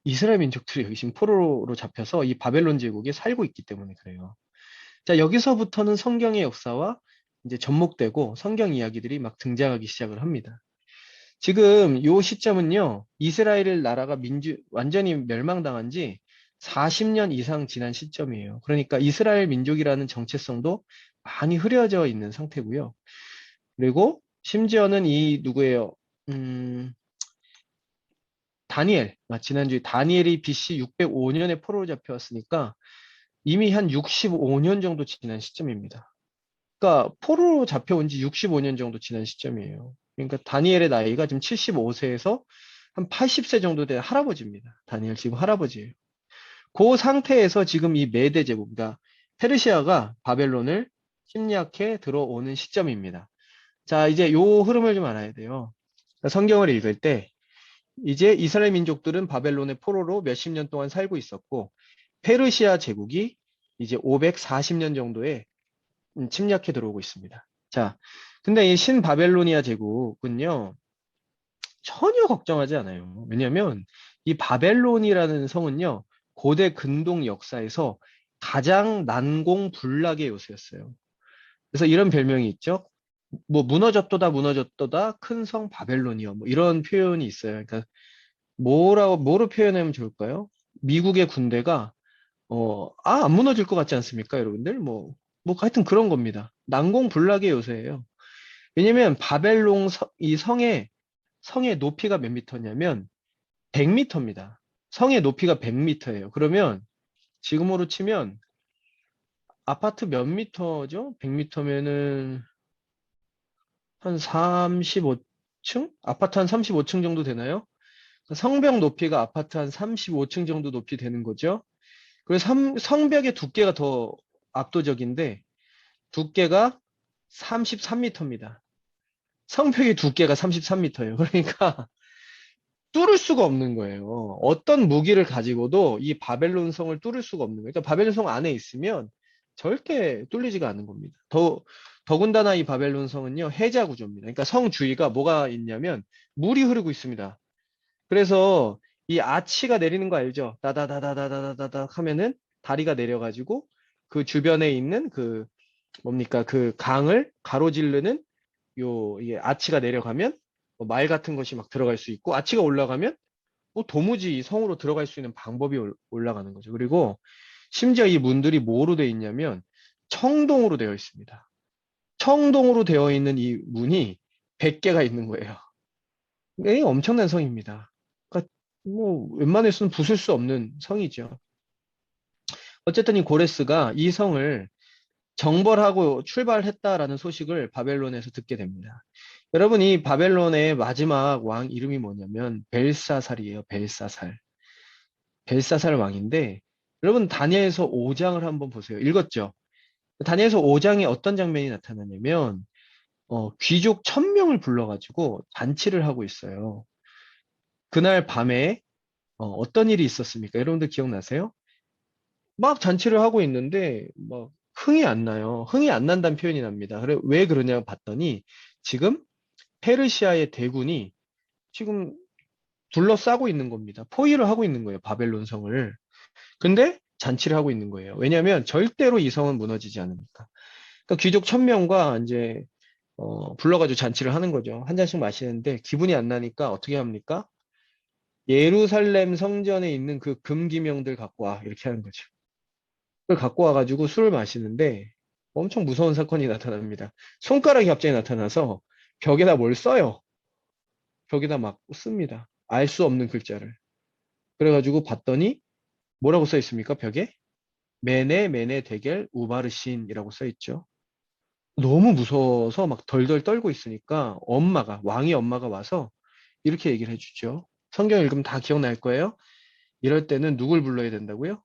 이스라엘 민족들이 여기 지금 포로로 잡혀서 이 바벨론 제국에 살고 있기 때문에 그래요. 자, 여기서부터는 성경의 역사와 이제 접목되고 성경 이야기들이 막 등장하기 시작을 합니다. 지금 요 시점은요, 이스라엘 나라가 완전히 멸망당한 지 40년 이상 지난 시점이에요. 그러니까 이스라엘 민족이라는 정체성도 많이 흐려져 있는 상태고요. 그리고 심지어는 이 누구예요? 다니엘. 지난주에 다니엘이 BC 605년에 포로로 잡혀왔으니까 이미 한 65년 정도 지난 시점입니다. 그러니까 포로로 잡혀온 지 65년 정도 지난 시점이에요. 그러니까 다니엘의 나이가 지금 75세에서 한 80세 정도 된 할아버지입니다. 다니엘 지금 할아버지예요. 그 상태에서 지금 이 메대 제국, 그러니까 페르시아가 바벨론을 침략해 들어오는 시점입니다. 자, 이제 요 흐름을 좀 알아야 돼요. 그러니까 성경을 읽을 때 이제 이스라엘 민족들은 바벨론의 포로로 몇십 년 동안 살고 있었고 페르시아 제국이 이제 540년 정도에 침략해 들어오고 있습니다. 자, 근데 이 신바벨로니아 제국은요, 전혀 걱정하지 않아요. 왜냐면 이 바벨론이라는 성은요, 고대 근동 역사에서 가장 난공불락의 요새였어요. 그래서 이런 별명이 있죠. 뭐 무너졌도다 큰 성 바벨론이요. 뭐 이런 표현이 있어요. 그러니까 뭐로 표현하면 좋을까요? 미국의 군대가 안 무너질 것 같지 않습니까, 여러분들? 뭐 하여튼 그런 겁니다. 난공불락의 요새예요. 왜냐면 바벨론 이 성의 높이가 몇 미터냐면 100미터입니다. 성의 높이가 100미터예요. 그러면 지금으로 치면 아파트 몇 미터죠? 100미터면은 한 35층? 아파트 한 35층 정도 되나요? 성벽 높이가 아파트 한 35층 정도 높이 되는 거죠. 그래서 성벽의 두께가 더 압도적인데 두께가 33m입니다. 성벽의 두께가 33m예요. 그러니까 뚫을 수가 없는 거예요. 어떤 무기를 가지고도 이 바벨론 성을 뚫을 수가 없는 거예요. 그러니까 바벨론 성 안에 있으면 절대 뚫리지가 않는 겁니다. 더군다나 이 바벨론 성은요, 해자 구조입니다. 그러니까 성 주위가 뭐가 있냐면 물이 흐르고 있습니다. 그래서 이 아치가 내리는 거 알죠? 다다다다다다다다 하면은 다리가 내려가지고 그 주변에 있는 그 뭡니까? 그 강을 가로지르는 이게 아치가 내려가면 뭐말 같은 것이 막 들어갈 수 있고 아치가 올라가면 뭐 도무지 이 성으로 들어갈 수 있는 방법이 올라가는 거죠. 그리고 심지어 이 문들이 뭐로 되어 있냐면 청동으로 되어 있습니다. 청동으로 되어 있는 이 문이 100개가 있는 거예요. 이게 엄청난 성입니다. 그러니까 뭐 웬만해서는 부술 수 없는 성이죠. 어쨌든 이 고레스가 이 성을 정벌하고 출발했다라는 소식을 바벨론에서 듣게 됩니다. 여러분, 이 바벨론의 마지막 왕 이름이 뭐냐면 벨사살이에요. 벨사살. 벨사살 왕인데 여러분 다니엘서 5장을 한번 보세요. 읽었죠? 다니엘서 5장에 어떤 장면이 나타나냐면 귀족 1000명을 불러가지고 잔치를 하고 있어요. 그날 밤에 어떤 일이 있었습니까? 여러분들 기억나세요? 막 잔치를 하고 있는데 막 흥이 안 나요. 흥이 안 난다는 표현이 납니다. 그래 왜 그러냐고 봤더니 지금 페르시아의 대군이 지금 둘러싸고 있는 겁니다. 포위를 하고 있는 거예요. 바벨론 성을. 근데 잔치를 하고 있는 거예요. 왜냐하면 절대로 이 성은 무너지지 않으니까. 그러니까 귀족 1000명과 이제 불러가지고 잔치를 하는 거죠. 한 잔씩 마시는데 기분이 안 나니까 어떻게 합니까? 예루살렘 성전에 있는 그 금기명들 갖고 와 이렇게 하는 거죠. 그걸 갖고 와가지고 술을 마시는데 엄청 무서운 사건이 나타납니다. 손가락이 갑자기 나타나서 벽에다 뭘 써요. 벽에다 막 씁니다. 알 수 없는 글자를. 그래가지고 봤더니 뭐라고 써 있습니까? 벽에? 메네 메네 데겔 우바르신이라고 써 있죠. 너무 무서워서 막 덜덜 떨고 있으니까 왕의 엄마가 와서 이렇게 얘기를 해주죠. 성경 읽으면 다 기억날 거예요. 이럴 때는 누굴 불러야 된다고요?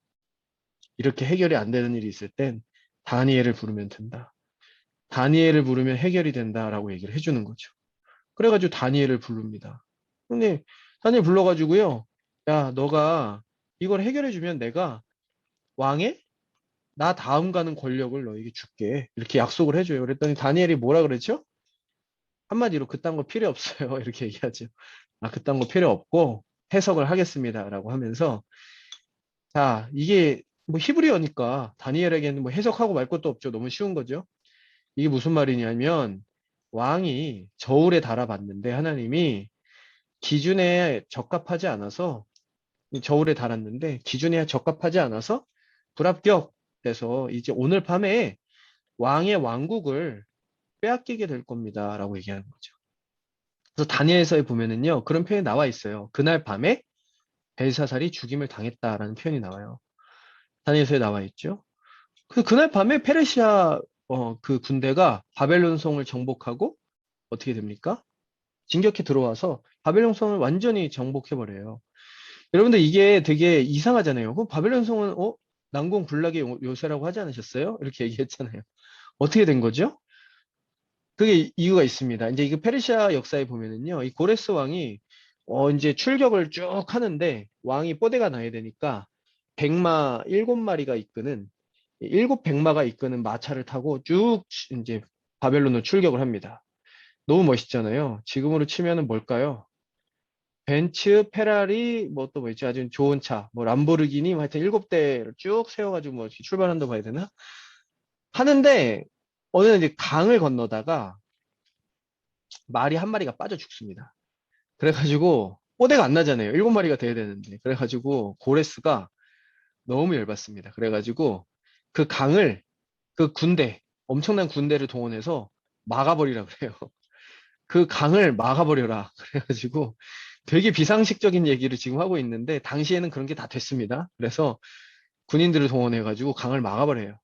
이렇게 해결이 안 되는 일이 있을 땐 다니엘을 부르면 된다. 다니엘을 부르면 해결이 된다라고 얘기를 해주는 거죠. 그래가지고 다니엘을 부릅니다. 근데 다니엘 불러가지고요. 야, 너가 이걸 해결해주면 내가 왕의 나 다음 가는 권력을 너에게 줄게. 이렇게 약속을 해줘요. 그랬더니 다니엘이 뭐라 그랬죠? 한마디로 그딴 거 필요 없어요. 이렇게 얘기하죠. 아, 그딴 거 필요 없고 해석을 하겠습니다. 라고 하면서 자, 이게 뭐 히브리어니까 다니엘에게는 뭐 해석하고 말 것도 없죠. 너무 쉬운 거죠. 이게 무슨 말이냐면 왕이 저울에 달아봤는데 하나님이 기준에 적합하지 않아서 저울에 달았는데 기준에 적합하지 않아서 불합격돼서 이제 오늘 밤에 왕의 왕국을 빼앗기게 될 겁니다. 라고 얘기하는 거죠. 그래서 다니엘서에 보면은요, 그런 표현이 나와 있어요. 그날 밤에 벨사살이 죽임을 당했다라는 표현이 나와요. 다니엘서에 나와 있죠. 그날 밤에 페르시아 그 군대가 바벨론 성을 정복하고 어떻게 됩니까? 진격해 들어와서 바벨론 성을 완전히 정복해버려요. 여러분들 이게 되게 이상하잖아요. 그 바벨론 성은 난공 불락의 요새라고 하지 않으셨어요? 이렇게 얘기했잖아요. 어떻게 된 거죠? 그게 이유가 있습니다. 이제 이거 페르시아 역사에 보면은요, 이 고레스 왕이 이제 출격을 쭉 하는데 왕이 뽀대가 나야 되니까 백마 7마리가 이끄는 일곱 백마가 이끄는 마차를 타고 쭉 이제 바벨론으로 출격을 합니다. 너무 멋있잖아요. 지금으로 치면은 뭘까요? 벤츠, 페라리, 뭐 또 뭐 있지? 아주 좋은 차, 뭐 람보르기니, 뭐 하여튼 7대를 쭉 세워가지고 뭐 이렇게 출발한다고 봐야 되나? 하는데 어느 날 이제 강을 건너다가 말이 한 마리가 빠져 죽습니다. 그래가지고 뽀대가 안 나잖아요. 7마리가 돼야 되는데. 그래가지고 고레스가 너무 열받습니다. 그래가지고 그 강을 그 군대, 엄청난 군대를 동원해서 막아버리라 그래요. 그 강을 막아버려라. 그래가지고 되게 비상식적인 얘기를 지금 하고 있는데 당시에는 그런 게 다 됐습니다. 그래서 군인들을 동원해가지고 강을 막아버려요.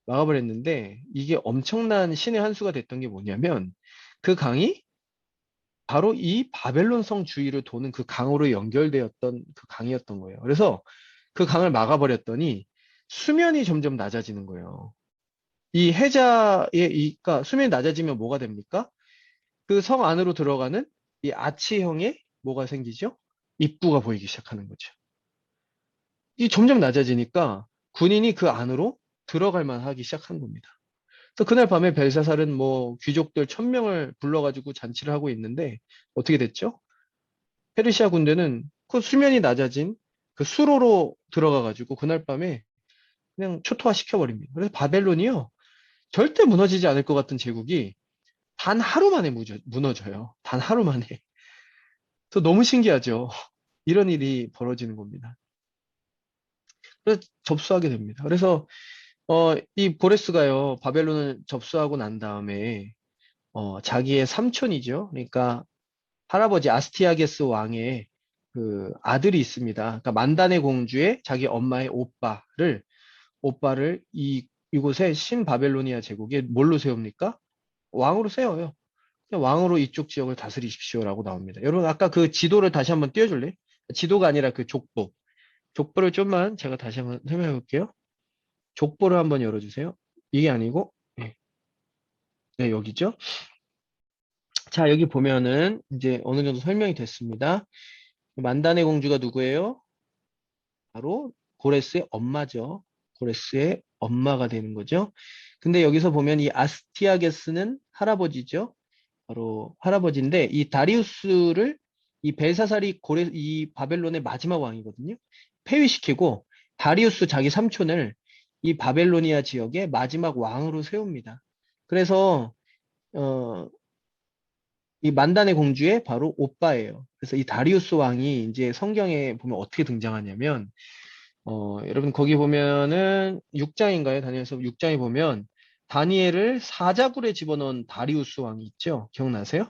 막아버렸는데 이게 엄청난 신의 한 수가 됐던 게 뭐냐면 그 강이 바로 이 바벨론 성 주위를 도는 그 강으로 연결되었던 그 강이었던 거예요. 그래서 그 강을 막아버렸더니 수면이 점점 낮아지는 거예요. 이 해자의 그러니까 수면이 낮아지면 뭐가 됩니까? 그 성 안으로 들어가는 이 아치형의 뭐가 생기죠? 입구가 보이기 시작하는 거죠. 이 점점 낮아지니까 군인이 그 안으로 들어갈 만하기 시작한 겁니다. 그래서 그날 밤에 벨사살은 뭐 귀족들 1000명을 불러가지고 잔치를 하고 있는데 어떻게 됐죠? 페르시아 군대는 그 수면이 낮아진 그 수로로 들어가가지고 그날 밤에 그냥 초토화 시켜버립니다. 그래서 바벨론이요. 절대 무너지지 않을 것 같은 제국이 단 하루 만에 무너져요. 단 하루 만에. 그래서 너무 신기하죠. 이런 일이 벌어지는 겁니다. 그래서 접수하게 됩니다. 그래서 이 고레스가요, 바벨론을 접수하고 난 다음에 자기의 삼촌이죠. 그러니까 할아버지 아스티아게스 왕의 그 아들이 있습니다. 그러니까 만다네 공주의 자기 엄마의 오빠를 이곳에 신바벨로니아 제국에 뭘로 세웁니까? 왕으로 세워요. 그냥 왕으로 이쪽 지역을 다스리십시오라고 나옵니다. 여러분 아까 그 지도를 다시 한번 띄워줄래? 지도가 아니라 그 족보. 족보를 좀만 제가 다시 한번 설명해 볼게요. 족보를 한번 열어주세요. 이게 아니고 네, 네, 여기죠. 자, 여기 보면은 이제 어느 정도 설명이 됐습니다. 만다네 공주가 누구예요? 바로 고레스의 엄마죠. 고레스의 엄마가 되는 거죠. 근데 여기서 보면 이 아스티아게스는 할아버지죠. 바로 할아버지인데 이 다리우스를 이 벨사살이 이 바벨론의 마지막 왕이거든요. 폐위시키고 다리우스 자기 삼촌을 이 바벨로니아 지역의 마지막 왕으로 세웁니다. 그래서 어, 이 만단의 공주의 바로 오빠예요. 그래서 이 다리우스 왕이 이제 성경에 보면 어떻게 등장하냐면 여러분 거기 보면은 6장인가요? 다니엘서 6장에 보면 다니엘을 사자굴에 집어넣은 다리우스 왕이 있죠. 기억나세요?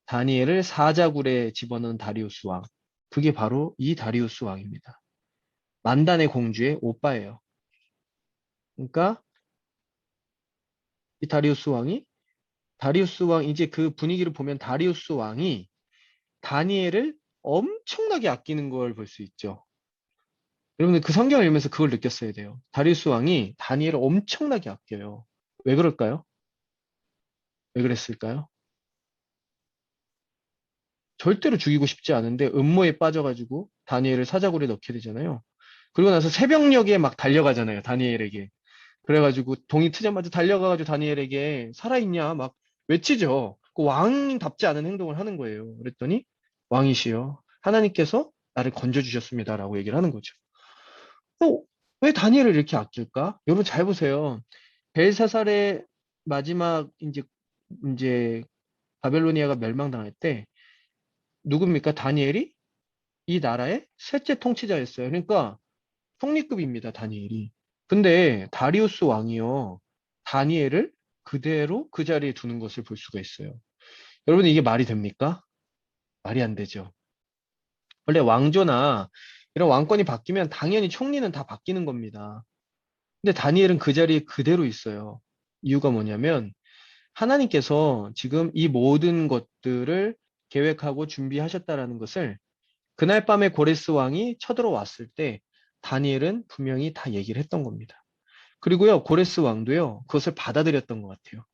다니엘을 사자굴에 집어넣은 다리우스 왕. 그게 바로 이 다리우스 왕입니다. 만단의 공주의 오빠예요. 그러니까 이 다리우스 왕 이제 그 분위기를 보면 다리우스 왕이 다니엘을 엄청나게 아끼는 걸 볼 수 있죠. 여러분들 그 성경을 읽으면서 그걸 느꼈어야 돼요. 다리우스 왕이 다니엘을 엄청나게 아껴요. 왜 그럴까요? 왜 그랬을까요? 절대로 죽이고 싶지 않은데 음모에 빠져가지고 다니엘을 사자굴에 넣게 되잖아요. 그리고 나서 새벽녘에 막 달려가잖아요. 다니엘에게. 그래가지고 동이 트자마자 달려가가지고 다니엘에게 살아있냐 막 외치죠. 그 왕답지 않은 행동을 하는 거예요. 그랬더니 왕이시여 하나님께서 나를 건져주셨습니다라고 얘기를 하는 거죠. 왜 다니엘을 이렇게 아낄까? 여러분 잘 보세요. 벨사살의 마지막 이제 바벨로니아가 멸망당할 때 누굽니까? 다니엘이 이 나라의 셋째 통치자였어요. 그러니까 총리급입니다, 다니엘이. 근데 다리우스 왕이요. 다니엘을 그대로 그 자리에 두는 것을 볼 수가 있어요. 여러분 이게 말이 됩니까? 말이 안 되죠. 원래 왕조나 이런 왕권이 바뀌면 당연히 총리는 다 바뀌는 겁니다. 근데 다니엘은 그 자리에 그대로 있어요. 이유가 뭐냐면 하나님께서 지금 이 모든 것들을 계획하고 준비하셨다라는 것을 그날 밤에 고레스 왕이 쳐들어왔을 때 다니엘은 분명히 다 얘기를 했던 겁니다. 그리고요, 고레스 왕도요, 그것을 받아들였던 것 같아요.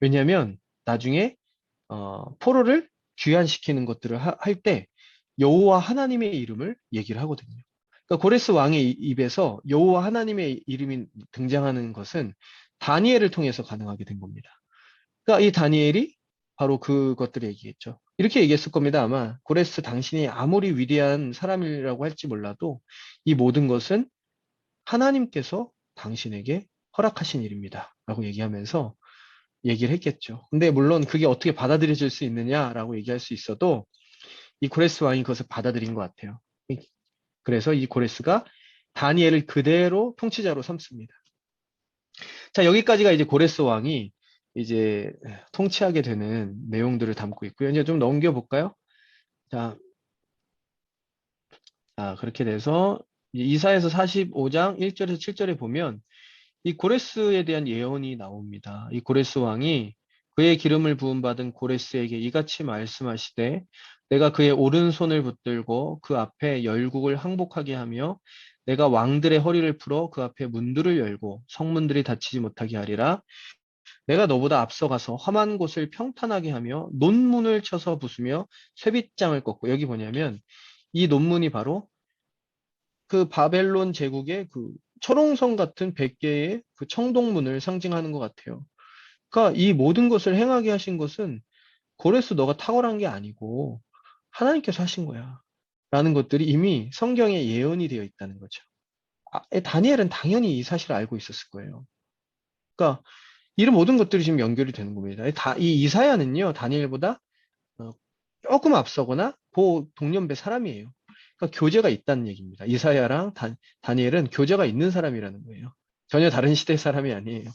왜냐하면 나중에 포로를 귀환시키는 것들을 할 때 여호와 하나님의 이름을 얘기를 하거든요. 그러니까 고레스 왕의 입에서 여호와 하나님의 이름이 등장하는 것은 다니엘을 통해서 가능하게 된 겁니다. 그러니까 이 다니엘이 바로 그것들을 얘기했죠. 이렇게 얘기했을 겁니다. 아마 고레스 당신이 아무리 위대한 사람이라고 할지 몰라도 이 모든 것은 하나님께서 당신에게 허락하신 일입니다. 라고 얘기하면서 얘기를 했겠죠. 근데 물론 그게 어떻게 받아들여질 수 있느냐라고 얘기할 수 있어도 이 고레스 왕이 그것을 받아들인 것 같아요. 그래서 이 고레스가 다니엘을 그대로 통치자로 삼습니다. 자, 여기까지가 이제 고레스 왕이 이제 통치하게 되는 내용들을 담고 있고요. 이제 좀 넘겨볼까요? 자, 그렇게 돼서 이사에서 45장 1절에서 7절에 보면 이 고레스에 대한 예언이 나옵니다. 이 고레스 왕이 그의 기름을 부음 받은 고레스에게 이같이 말씀하시되 내가 그의 오른손을 붙들고 그 앞에 열국을 항복하게 하며 내가 왕들의 허리를 풀어 그 앞에 문들을 열고 성문들이 닫히지 못하게 하리라. 내가 너보다 앞서가서 험한 곳을 평탄하게 하며 논문을 쳐서 부수며 쇠빗장을 꺾고 여기 뭐냐면 이 논문이 바로 그 바벨론 제국의 그 철옹성 같은 100개의 그 청동문을 상징하는 것 같아요. 그러니까 이 모든 것을 행하게 하신 것은 고레스 너가 탁월한 게 아니고 하나님께서 하신 거야. 라는 것들이 이미 성경에 예언이 되어 있다는 거죠. 다니엘은 당연히 이 사실을 알고 있었을 거예요. 그러니까 이런 모든 것들이 지금 연결이 되는 겁니다. 이 이사야는요, 다니엘보다 어, 조금 앞서거나 동년배 사람이에요. 그러니까 교제가 있다는 얘기입니다. 이사야랑 다니엘은 교제가 있는 사람이라는 거예요. 전혀 다른 시대 사람이 아니에요.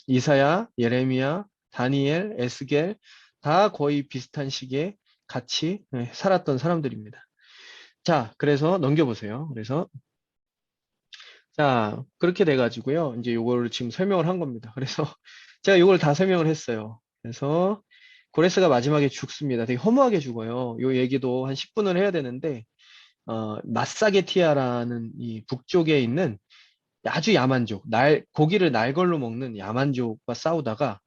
이사야, 예레미야, 다니엘, 에스겔 다 거의 비슷한 시기에 같이 살았던 사람들입니다. 자, 그래서 넘겨보세요. 그래서 자, 그렇게 돼가지고요. 이제 요거를 지금 설명을 한 겁니다. 그래서 제가 요걸 다 설명을 했어요. 그래서 고레스가 마지막에 죽습니다. 되게 허무하게 죽어요. 요 얘기도 한 10분을 해야 되는데, 마사게티아라는 이 북쪽에 있는 아주 야만족, 고기를 날걸로 먹는 야만족과 싸우다가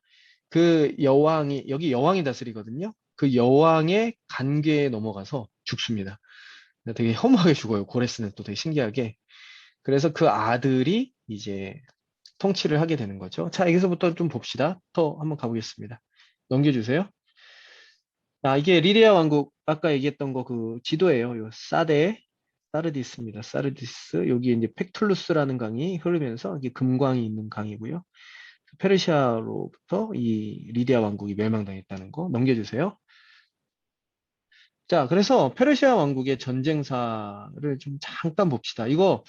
그 여왕이, 여기 여왕이 다스리거든요. 그 여왕의 간계에 넘어가서 죽습니다. 되게 허무하게 죽어요. 고레스는 또 되게 신기하게. 그래서 그 아들이 이제 통치를 하게 되는 거죠. 자, 여기서부터 좀 봅시다. 더 한번 가보겠습니다. 넘겨주세요. 아, 이게 리디아 왕국, 아까 얘기했던 거 그 지도예요. 요 사르디스입니다. 사르디스. 여기 이제 팩툴루스라는 강이 흐르면서 이게 금광이 있는 강이고요. 페르시아로부터 이 리디아 왕국이 멸망당했다는 거 넘겨주세요. 자, 그래서 페르시아 왕국의 전쟁사를 좀 잠깐 봅시다. 이거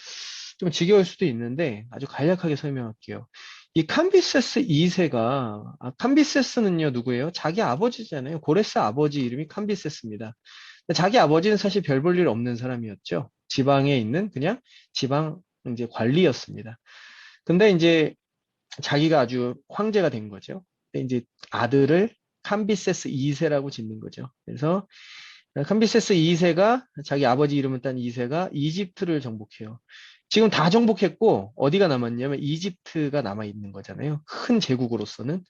좀 지겨울 수도 있는데 아주 간략하게 설명할게요. 이 캄비세스 2세가, 캄비세스는요, 누구예요? 자기 아버지잖아요. 고레스 아버지 이름이 캄비세스입니다. 자기 아버지는 사실 별 볼 일 없는 사람이었죠. 지방에 있는 그냥 지방 이제 관리였습니다. 근데 이제 자기가 아주 황제가 된 거죠. 근데 이제 아들을 캄비세스 2세라고 짓는 거죠. 그래서 캄비세스 2세가 자기 아버지 이름을 딴 2세가 이집트를 정복해요. 지금 다 정복했고 어디가 남았냐면 이집트가 남아 있는 거잖아요. 큰 제국으로서는.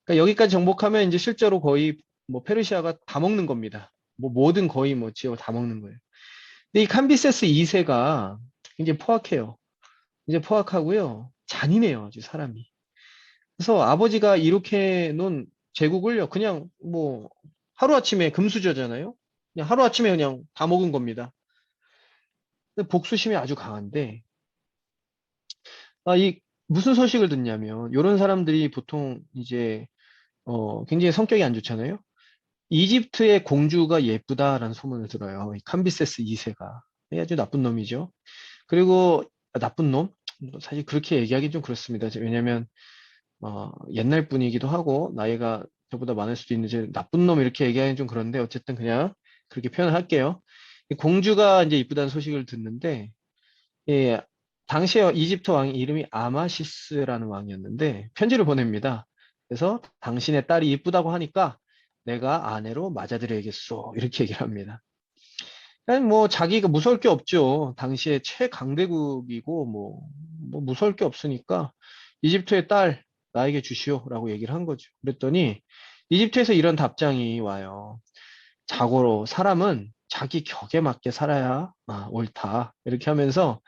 그러니까 여기까지 정복하면 이제 실제로 거의 뭐 페르시아가 다 먹는 겁니다. 뭐 모든 거의 뭐 지역을 다 먹는 거예요. 근데 이 캄비세스 2세가 이제 포악해요. 이제 포악하고요. 잔인해요, 아주 사람이. 그래서 아버지가 이렇게 놓은 제국을요, 그냥 뭐 하루아침에 금수저잖아요. 그냥 하루아침에 그냥 다 먹은 겁니다. 근데 복수심이 아주 강한데, 이 무슨 소식을 듣냐면, 이런 사람들이 보통 이제 굉장히 성격이 안 좋잖아요. 이집트의 공주가 예쁘다라는 소문을 들어요. 이 캄비세스 2세가. 아주 나쁜 놈이죠. 그리고 나쁜 놈? 사실 그렇게 얘기하기 좀 그렇습니다. 왜냐면 옛날 분이기도 하고 나이가 저보다 많을 수도 있는데 나쁜 놈 이렇게 얘기하기는 좀 그런데 어쨌든 그냥 그렇게 표현을 할게요. 이 공주가 이제 이쁘다는 소식을 듣는데 예, 당시에 이집트 왕 이름이 아마시스라는 왕이었는데 편지를 보냅니다. 그래서 당신의 딸이 이쁘다고 하니까 내가 아내로 맞아들여야겠소 이렇게 얘기를 합니다. 아니, 뭐 자기가 무서울 게 없죠. 당시에 최강대국이고 뭐 무서울 게 없으니까 이집트의 딸 나에게 주시오라고 얘기를 한 거죠. 그랬더니 이집트에서 이런 답장이 와요. 자고로 사람은 자기 격에 맞게 살아야 옳다. 이렇게 하면서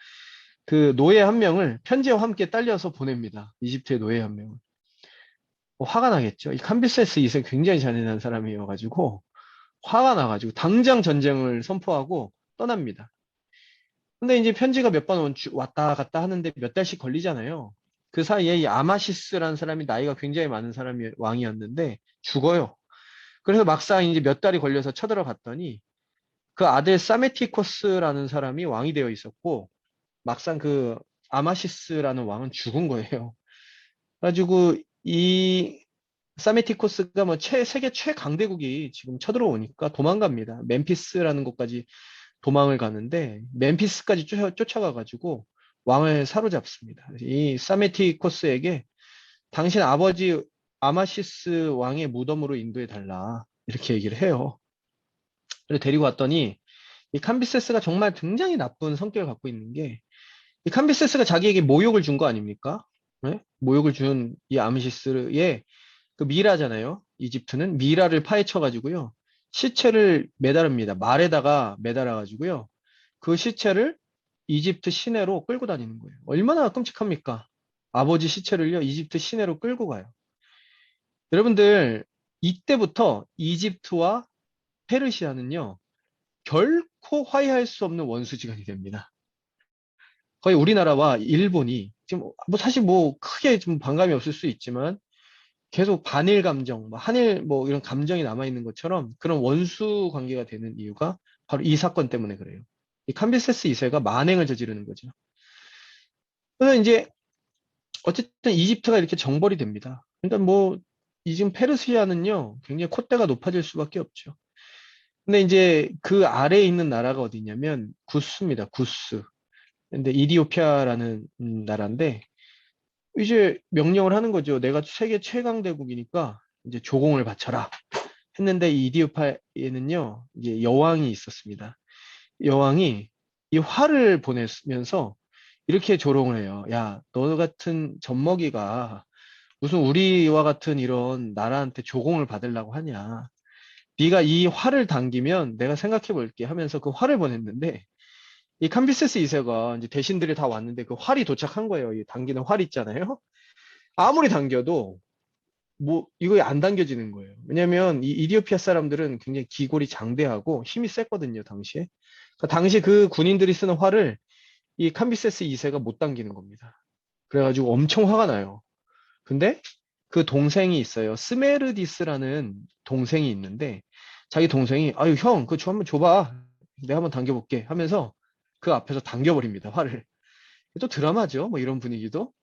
그 노예 한 명을 편지와 함께 딸려서 보냅니다. 이집트의 노예 한 명을. 화가 나겠죠. 이 캄비세스 2세 굉장히 잔인한 사람이어가지고 화가 나가지고 당장 전쟁을 선포하고 떠납니다. 근데 이제 편지가 몇 번 왔다 갔다 하는데 몇 달씩 걸리잖아요. 그 사이에 이 아마시스라는 사람이 나이가 굉장히 많은 사람이 왕이었는데 죽어요. 그래서 막상 이제 몇 달이 걸려서 쳐들어갔더니 그 아들 사메티코스라는 사람이 왕이 되어 있었고 막상 그 아마시스라는 왕은 죽은 거예요. 그래가지고 이 사메티코스가 뭐 세계 최강대국이 지금 쳐들어오니까 도망갑니다. 멤피스라는 곳까지 도망을 가는데 멤피스까지 쫓아가가지고 왕을 사로잡습니다. 이 사메티코스에게 당신 아버지 아마시스 왕의 무덤으로 인도해 달라 이렇게 얘기를 해요. 그래서 데리고 왔더니 이 캄비세스가 정말 굉장히 나쁜 성격을 갖고 있는 게 이 캄비세스가 자기에게 모욕을 준 거 아닙니까? 네? 모욕을 준 이 아므시스의 그 미라잖아요. 이집트는 미라를 파헤쳐 가지고요. 시체를 매다릅니다. 말에다가 매달아 가지고요. 그 시체를 이집트 시내로 끌고 다니는 거예요. 얼마나 끔찍합니까? 아버지 시체를요, 이집트 시내로 끌고 가요. 여러분들, 이때부터 이집트와 페르시아는요, 결코 화해할 수 없는 원수지간이 됩니다. 거의 우리나라와 일본이 지금 뭐 사실 뭐 크게 좀 반감이 없을 수 있지만 계속 반일 감정, 뭐 한일 뭐 이런 감정이 남아 있는 것처럼 그런 원수 관계가 되는 이유가 바로 이 사건 때문에 그래요. 이 캄비세스 2세가 만행을 저지르는 거죠. 그래서 이제 어쨌든 이집트가 이렇게 정벌이 됩니다. 그러니까 뭐 이 지금 페르시아는요 굉장히 콧대가 높아질 수밖에 없죠. 근데 이제 그 아래에 있는 나라가 어디냐면 구스입니다. 구스. 근데 이디오피아라는 나라인데 이제 명령을 하는 거죠. 내가 세계 최강 대국이니까 이제 조공을 바쳐라 했는데 이 이디오피아에는요 이제 여왕이 있었습니다. 여왕이 이 화를 보내면서 이렇게 조롱을 해요. 야, 너 같은 젖먹이가 무슨 우리와 같은 이런 나라한테 조공을 받으려고 하냐. 네가 이 화를 당기면 내가 생각해 볼게 하면서 그 화를 보냈는데 이 캄비세스 2세가 이제 대신들이 다 왔는데 그 활이 도착한 거예요. 이 당기는 활 있잖아요. 아무리 당겨도 뭐 이거 안 당겨지는 거예요. 왜냐면 이 이디오피아 사람들은 굉장히 기골이 장대하고 힘이 셌거든요, 당시에. 그러니까 당시 그 군인들이 쓰는 활을 이 캄비세스 2세가 못 당기는 겁니다. 그래가지고 엄청 화가 나요. 근데 그 동생이 있어요. 스메르디스라는 동생이 있는데 자기 동생이 아유 형 그거 한번 줘봐. 내가 한번 당겨볼게 하면서 그 앞에서 당겨버립니다. 활을. 또 드라마죠. 뭐 이런 분위기도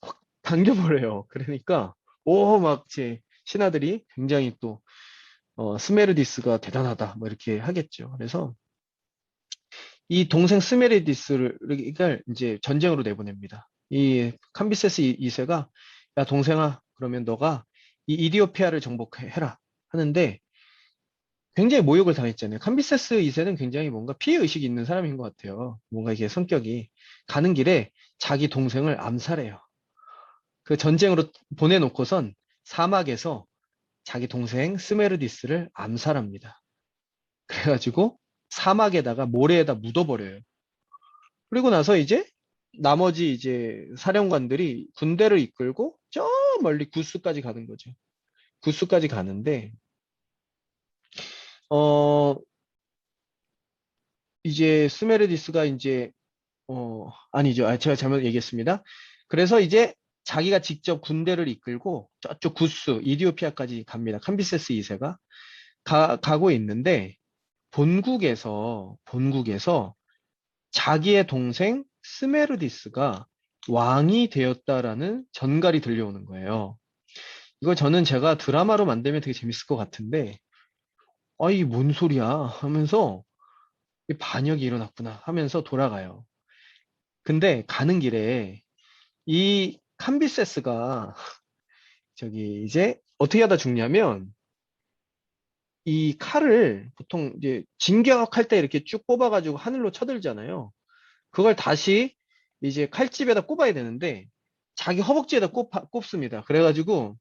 확 당겨버려요. 그러니까 오 막 제 신하들이 굉장히 또 스메르디스가 대단하다 뭐 이렇게 하겠죠. 그래서 이 동생 스메르디스를 이제 전쟁으로 내보냅니다. 이 캄비세스 2세가 야 동생아 그러면 너가 이 이디오피아를 정복해라 하는데 굉장히 모욕을 당했잖아요. 캄비세스 2세는 굉장히 뭔가 피해의식이 있는 사람인 것 같아요. 뭔가 이게 성격이 가는 길에 자기 동생을 암살해요. 그 전쟁으로 보내놓고선 사막에서 자기 동생 스메르디스를 암살합니다. 그래가지고 사막에다가 모래에다 묻어버려요. 그리고 나서 이제 나머지 이제 사령관들이 군대를 이끌고 저 멀리 구스까지 가는 거죠. 구스까지 가는데 어 이제 스메르디스가 이제 아니죠. 제가 잘못 얘기했습니다. 그래서 이제 자기가 직접 군대를 이끌고 저쪽 구스 이디오피아까지 갑니다. 캄비세스 2세가 가고 있는데 본국에서 자기의 동생 스메르디스가 왕이 되었다라는 전갈이 들려오는 거예요. 이거 저는 제가 드라마로 만들면 되게 재밌을 것 같은데, 이게 뭔 소리야? 하면서 이 반역이 일어났구나 하면서 돌아가요. 근데 가는 길에 이 캄비세스가 저기 이제 어떻게 하다 죽냐면 이 칼을 보통 이제 진격할 때 이렇게 쭉 뽑아가지고 하늘로 쳐들잖아요. 그걸 다시 이제 칼집에다 꼽아야 되는데 자기 허벅지에다 꼽습니다. 그래가지고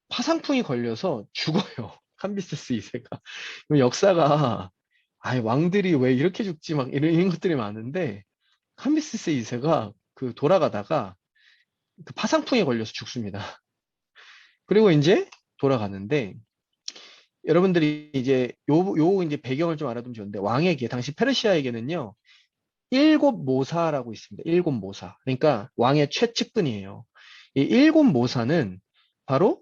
파상풍이 걸려서 죽어요. 캄비세스 2세가. 역사가 왕들이 왜 이렇게 죽지 막 이런 것들이 많은데 캄비세스 2세가 그 돌아가다가 그 파상풍에 걸려서 죽습니다. 그리고 이제 돌아가는데 여러분들이 이제 요 이제 배경을 좀 알아두면 좋은데 왕에게 당시 페르시아에게는요 일곱 모사라고 있습니다. 일곱 모사. 그러니까 왕의 최측근이에요. 이 일곱 모사는 바로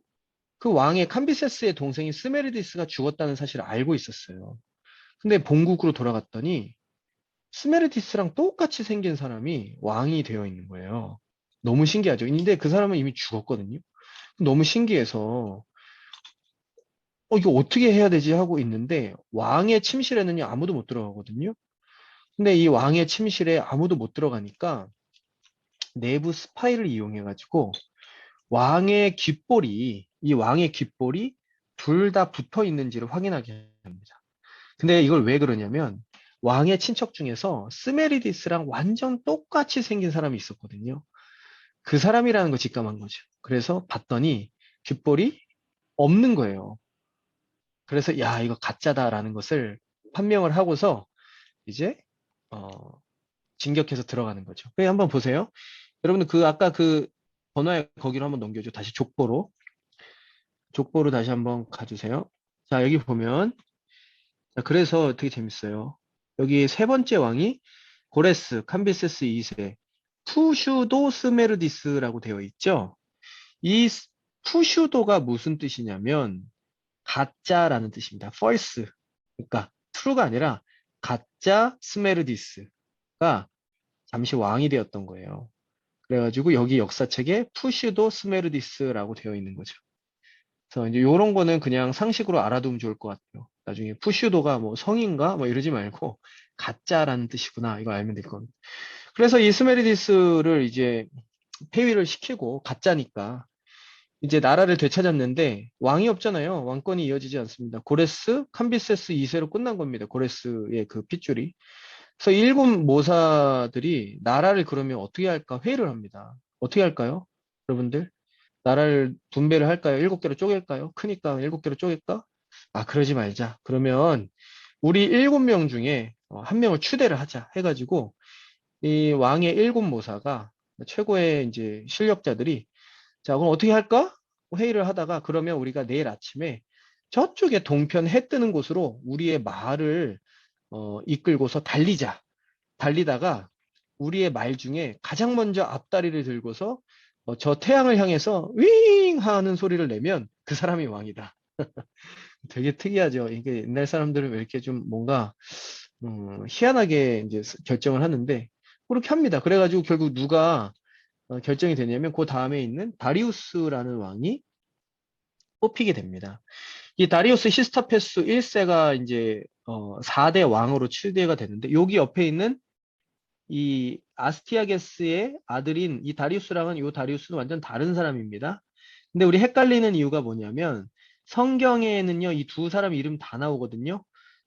그 왕의 캄비세스의 동생인 스메르디스가 죽었다는 사실을 알고 있었어요. 근데 본국으로 돌아갔더니 스메르디스랑 똑같이 생긴 사람이 왕이 되어 있는 거예요. 너무 신기하죠. 근데 그 사람은 이미 죽었거든요. 너무 신기해서 이거 어떻게 해야 되지 하고 있는데 왕의 침실에는요 아무도 못 들어가거든요. 근데 이 왕의 침실에 아무도 못 들어가니까 내부 스파이를 이용해 가지고 이 왕의 귓볼이 둘 다 붙어 있는지를 확인하게 합니다. 근데 이걸 왜 그러냐면 왕의 친척 중에서 스메리디스랑 완전 똑같이 생긴 사람이 있었거든요. 그 사람이라는 거 직감한 거죠. 그래서 봤더니 귓볼이 없는 거예요. 그래서 야, 이거 가짜다라는 것을 판명을 하고서 이제 어, 진격해서 들어가는 거죠. 그래 한번 보세요. 여러분들 그 아까 그 번호에 거기로 한번 넘겨줘. 다시 족보로 다시 한번 가주세요. 자, 여기 보면 자, 그래서 되게 재밌어요. 여기 세 번째 왕이 고레스, 캄비세스 2세, 푸슈도 스메르디스라고 되어 있죠. 이 푸슈도가 무슨 뜻이냐면 가짜라는 뜻입니다. false. 그러니까 true가 아니라 가짜 스메르디스가 잠시 왕이 되었던 거예요. 그래가지고 여기 역사책에 푸슈도 스메르디스라고 되어 있는 거죠. 그래서 이제 요런 거는 그냥 상식으로 알아두면 좋을 것 같아요. 나중에 푸슈도가 뭐 성인가 뭐 이러지 말고 가짜라는 뜻이구나 이거 알면 될 겁니다. 그래서 이 스메르디스를 이제 폐위를 시키고 가짜니까 이제 나라를 되찾았는데 왕이 없잖아요. 왕권이 이어지지 않습니다. 고레스, 캄비세스 2세로 끝난 겁니다. 고레스의 그 핏줄이. 그래서 일곱 모사들이 나라를 그러면 어떻게 할까 회의를 합니다. 어떻게 할까요? 여러분들? 나라를 분배를 할까요? 일곱 개로 쪼갤까요? 크니까 일곱 개로 쪼갤까? 아, 그러지 말자. 그러면 우리 일곱 명 중에 한 명을 추대를 하자 해가지고 이 왕의 일곱 모사가 최고의 이제 실력자들이 자, 그럼 어떻게 할까? 회의를 하다가 그러면 우리가 내일 아침에 저쪽에 동편 해 뜨는 곳으로 우리의 말을 이끌고서 달리자. 달리다가 우리의 말 중에 가장 먼저 앞다리를 들고서 저 태양을 향해서 윙 하는 소리를 내면 그 사람이 왕이다. 되게 특이하죠. 이게 옛날 사람들은 왜 이렇게 좀 뭔가 희한하게 이제 결정을 하는데 그렇게 합니다. 그래가지고 결국 누가 결정이 되냐면 그 다음에 있는 다리우스라는 왕이 뽑히게 됩니다. 이 다리우스 히스타페스 1세가 이제 4대 왕으로 추대가 되는데 여기 옆에 있는 이 아스티아게스의 아들인 이 다리우스랑은 이 다리우스는 완전 다른 사람입니다. 근데 우리 헷갈리는 이유가 뭐냐면 성경에는요 이 두 사람 이름 다 나오거든요.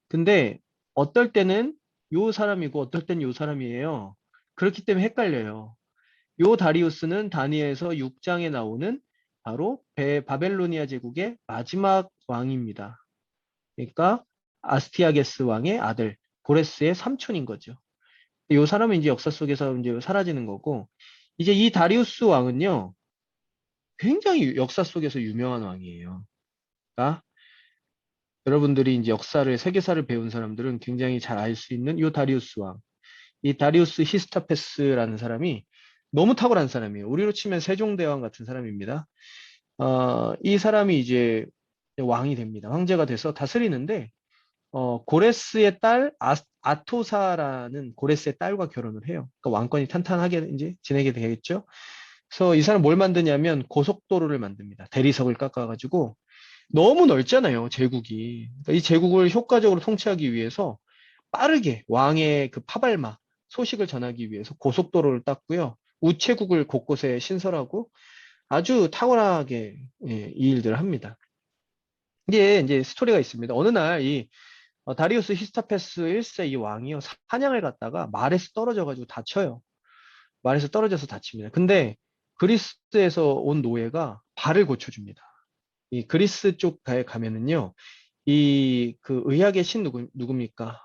근데 어떨 때는 요 사람이고 어떨 때는 요 사람이에요. 그렇기 때문에 헷갈려요. 요 다리우스는 다니엘서 6장에 나오는 바로 바벨로니아 제국의 마지막 왕입니다. 그러니까 아스티아게스 왕의 아들 고레스의 삼촌인 거죠. 요 사람은 이제 역사 속에서 이제 사라지는 거고 이제 이 다리우스 왕은요 굉장히 역사 속에서 유명한 왕이에요. 그러니까 여러분들이 이제 역사를 세계사를 배운 사람들은 굉장히 잘 알 수 있는 요 다리우스 왕. 이 다리우스 히스타페스라는 사람이 너무 탁월한 사람이에요. 우리로 치면 세종대왕 같은 사람입니다. 이 사람이 이제 왕이 됩니다. 황제가 돼서 다스리는데, 고레스의 딸 아토사라는 고레스의 딸과 결혼을 해요. 그러니까 왕권이 탄탄하게 이제 지내게 되겠죠. 그래서 이 사람 뭘 만드냐면 고속도로를 만듭니다. 대리석을 깎아가지고 너무 넓잖아요, 제국이. 그러니까 이 제국을 효과적으로 통치하기 위해서 빠르게 왕의 그 파발마 소식을 전하기 위해서 고속도로를 땄고요. 우체국을 곳곳에 신설하고 아주 탁월하게 이 일들을 합니다. 이게 이제 스토리가 있습니다. 어느 날 이 다리우스 히스타페스 1세 이 왕이요 사냥을 갔다가 말에서 떨어져가지고 다쳐요. 말에서 떨어져서 다칩니다. 근데 그리스에서 온 노예가 발을 고쳐줍니다. 이 그리스 쪽에 가면은요, 이 그 의학의 신 누굽니까?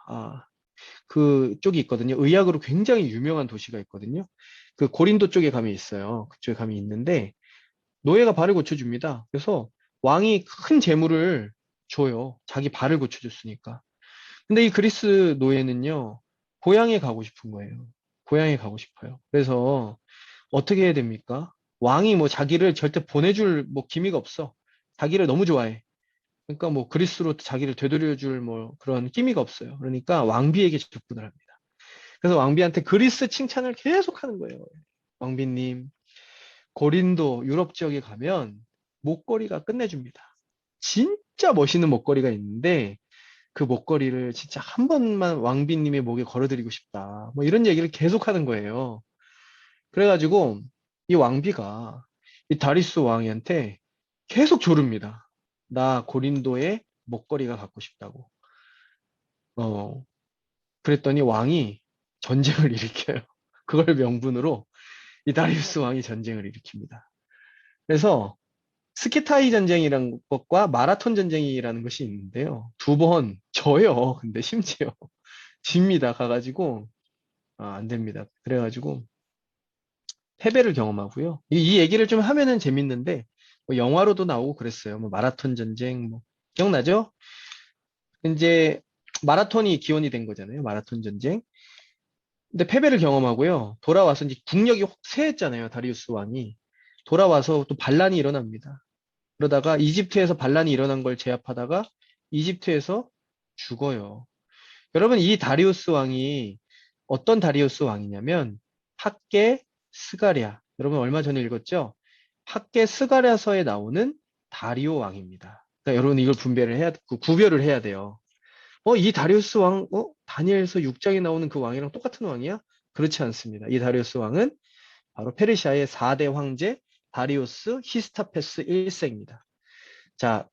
그 쪽이 있거든요. 의학으로 굉장히 유명한 도시가 있거든요. 그 고린도 쪽에 가면 있어요. 그쪽에 가면 있는데 노예가 발을 고쳐줍니다. 그래서 왕이 큰 재물을 줘요. 자기 발을 고쳐줬으니까. 근데 이 그리스 노예는요, 고향에 가고 싶은 거예요. 고향에 가고 싶어요. 그래서 어떻게 해야 됩니까? 왕이 뭐 자기를 절대 보내줄 뭐 기미가 없어. 자기를 너무 좋아해. 그러니까 뭐 그리스로 자기를 되돌려줄 뭐 그런 기미가 없어요. 그러니까 왕비에게 접근을 합니다. 그래서 왕비한테 그리스 칭찬을 계속 하는 거예요. 왕비님, 고린도 유럽 지역에 가면 목걸이가 끝내줍니다. 진짜 멋있는 목걸이가 있는데 그 목걸이를 진짜 한 번만 왕비님의 목에 걸어드리고 싶다. 뭐 이런 얘기를 계속 하는 거예요. 그래가지고 이 왕비가 이 다리스 왕이한테 계속 조릅니다. 나 고린도에 목걸이가 갖고 싶다고. 어, 그랬더니 왕이 전쟁을 일으켜요. 그걸 명분으로 이 다리우스 왕이 전쟁을 일으킵니다. 그래서 스키타이 전쟁이라는 것과 마라톤 전쟁이라는 것이 있는데요. 두 번 져요. 근데 심지어 집니다. 가가지고 안 됩니다. 그래가지고 패배를 경험하고요. 이 얘기를 좀 하면은 재밌는데 뭐 영화로도 나오고 그랬어요. 뭐 마라톤 전쟁 뭐 기억나죠? 이제 마라톤이 기원이 된 거잖아요. 마라톤 전쟁. 근데 패배를 경험하고요. 돌아와서 이제 국력이 확 쇠했잖아요. 다리우스 왕이. 돌아와서 또 반란이 일어납니다. 그러다가 이집트에서 반란이 일어난 걸 제압하다가 이집트에서 죽어요. 여러분, 이 다리우스 왕이 어떤 다리우스 왕이냐면 학계 스가랴. 여러분 얼마 전에 읽었죠? 학계 스가랴서에 나오는 다리오 왕입니다. 그러니까 여러분 이걸 구별을 해야 돼요. 이 다리우스 왕, 다니엘서 6장에 나오는 그 왕이랑 똑같은 왕이야? 그렇지 않습니다. 이 다리우스 왕은 바로 페르시아의 4대 황제 다리우스 히스타페스 1세입니다. 자,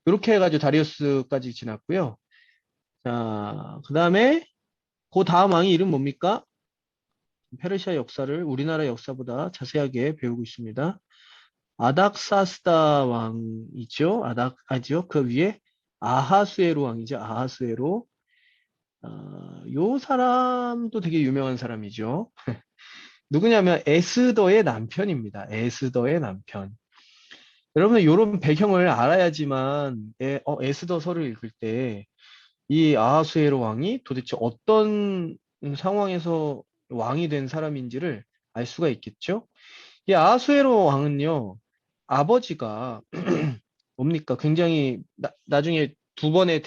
이렇게 해가지고 다리우스까지 지났고요. 자, 그 다음에 그 다음 왕이 이름 뭡니까? 페르시아 역사를 우리나라 역사보다 자세하게 배우고 있습니다. 아닥사스다 왕이죠. 아죠. 그 위에 아하수에로 왕이죠. 아하수에로. 요 사람도 되게 유명한 사람이죠. 누구냐면 에스더의 남편입니다. 에스더의 남편. 여러분은 이런 배경을 알아야지만 에스더서를 읽을 때 이 아하수에로 왕이 도대체 어떤 상황에서 왕이 된 사람인지를 알 수가 있겠죠? 이 아하수에로 왕은요, 아버지가 뭡니까? 굉장히 나중에 두 번의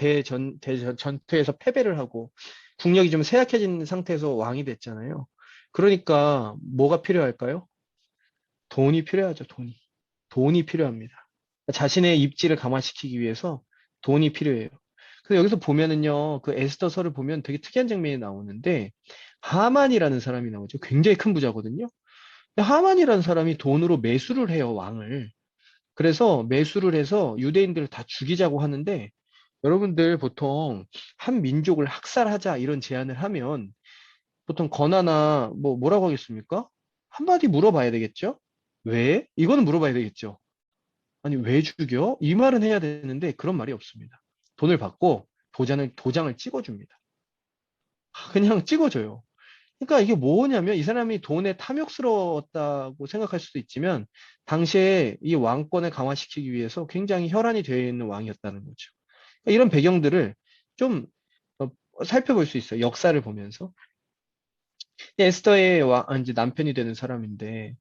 전투에서 패배를 하고 국력이 좀 쇠약해진 상태에서 왕이 됐잖아요. 그러니까 뭐가 필요할까요? 돈이 필요하죠, 돈이. 돈이 필요합니다. 자신의 입지를 강화시키기 위해서 돈이 필요해요. 그래서 여기서 보면은요, 그 에스더서를 보면 되게 특이한 장면이 나오는데, 하만이라는 사람이 나오죠. 굉장히 큰 부자거든요. 근데 하만이라는 사람이 돈으로 매수를 해요, 왕을. 그래서 매수를 해서 유대인들을 다 죽이자고 하는데, 여러분들 보통 한 민족을 학살하자 이런 제안을 하면 보통 권하나 뭐라고 하겠습니까? 한마디 물어봐야 되겠죠? 왜? 이거는 물어봐야 되겠죠. 아니, 왜 죽여? 이 말은 해야 되는데 그런 말이 없습니다. 돈을 받고 도장을 찍어줍니다. 그냥 찍어줘요. 그러니까 이게 뭐냐면 이 사람이 돈에 탐욕스러웠다고 생각할 수도 있지만 당시에 이 왕권을 강화시키기 위해서 굉장히 혈안이 되어 있는 왕이었다는 거죠. 그러니까 이런 배경들을 좀 살펴볼 수 있어요. 역사를 보면서. 에스더의 이제 남편이 되는 사람인데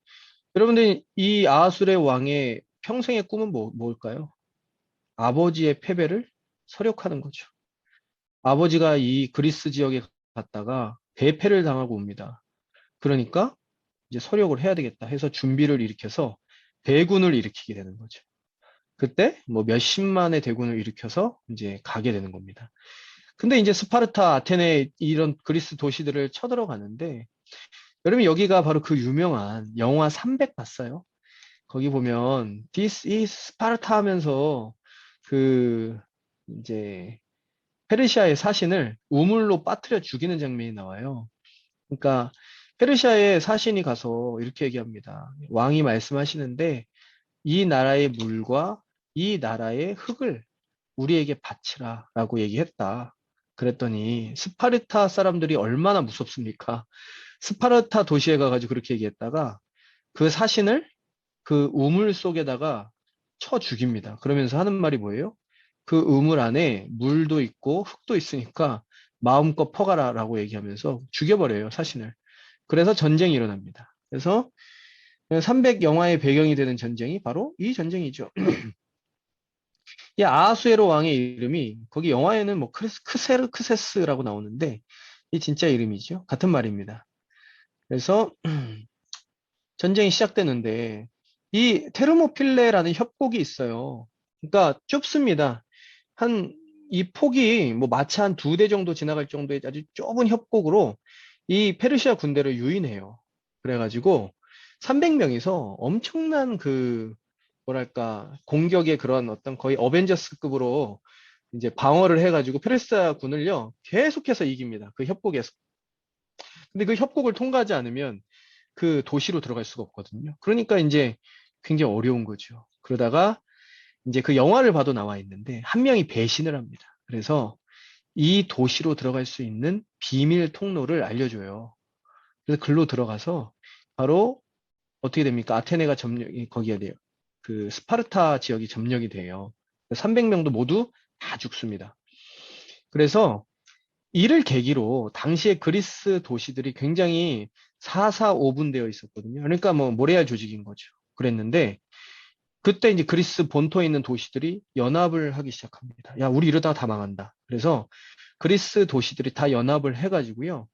여러분들 이 아하술의 왕의 평생의 꿈은 뭘까요? 아버지의 패배를 설욕하는 거죠. 아버지가 이 그리스 지역에 갔다가 대패를 당하고 옵니다. 그러니까 이제 서력을 해야 되겠다 해서 준비를 일으켜서 대군을 일으키게 되는 거죠. 그때 뭐 몇십만의 대군을 일으켜서 이제 가게 되는 겁니다. 근데 이제 스파르타, 아테네 이런 그리스 도시들을 쳐들어가는데 여러분 여기가 바로 그 유명한 영화 300 봤어요? 거기 보면 This is Sparta 하면서 그 이제 페르시아의 사신을 우물로 빠뜨려 죽이는 장면이 나와요. 그러니까 페르시아의 사신이 가서 이렇게 얘기합니다. 왕이 말씀하시는데 이 나라의 물과 이 나라의 흙을 우리에게 바치라 라고 얘기했다. 그랬더니 스파르타 사람들이 얼마나 무섭습니까? 스파르타 도시에 가가지고 그렇게 얘기했다가 그 사신을 그 우물 속에다가 쳐 죽입니다. 그러면서 하는 말이 뭐예요? 그 우물 안에 물도 있고 흙도 있으니까 마음껏 퍼가라 라고 얘기하면서 죽여버려요, 사신을. 그래서 전쟁이 일어납니다. 그래서 300 영화의 배경이 되는 전쟁이 바로 이 전쟁이죠. 이 아하수에로 왕의 이름이 거기 영화에는 뭐 크세스라고 나오는데 이 진짜 이름이죠. 같은 말입니다. 그래서 전쟁이 시작되는데 이 테르모필레라는 협곡이 있어요. 그러니까 좁습니다. 이 폭이 뭐 마차 한 두 대 정도 지나갈 정도의 아주 좁은 협곡으로 이 페르시아 군대를 유인해요. 그래가지고 300명이서 엄청난 그 뭐랄까 공격의 그런 어떤 거의 어벤져스급으로 이제 방어를 해가지고 페르시아군을요 계속해서 이깁니다. 그 협곡에서. 근데 그 협곡을 통과하지 않으면 그 도시로 들어갈 수가 없거든요. 그러니까 이제 굉장히 어려운 거죠. 그러다가 이제 그 영화를 봐도 나와 있는데 한 명이 배신을 합니다. 그래서 이 도시로 들어갈 수 있는 비밀 통로를 알려줘요. 그래서 글로 들어가서 바로 어떻게 됩니까? 아테네가 점령이 거기에 돼요. 그 스파르타 지역이 점령이 돼요. 300명도 모두 다 죽습니다. 그래서 이를 계기로 당시에 그리스 도시들이 굉장히 4-4-5분되어 있었거든요. 그러니까 뭐 모래알 조직인 거죠. 그랬는데 그때 이제 그리스 본토에 있는 도시들이 연합을 하기 시작합니다. 야, 우리 이러다가 다 망한다. 그래서 그리스 도시들이 다 연합을 해가지고요.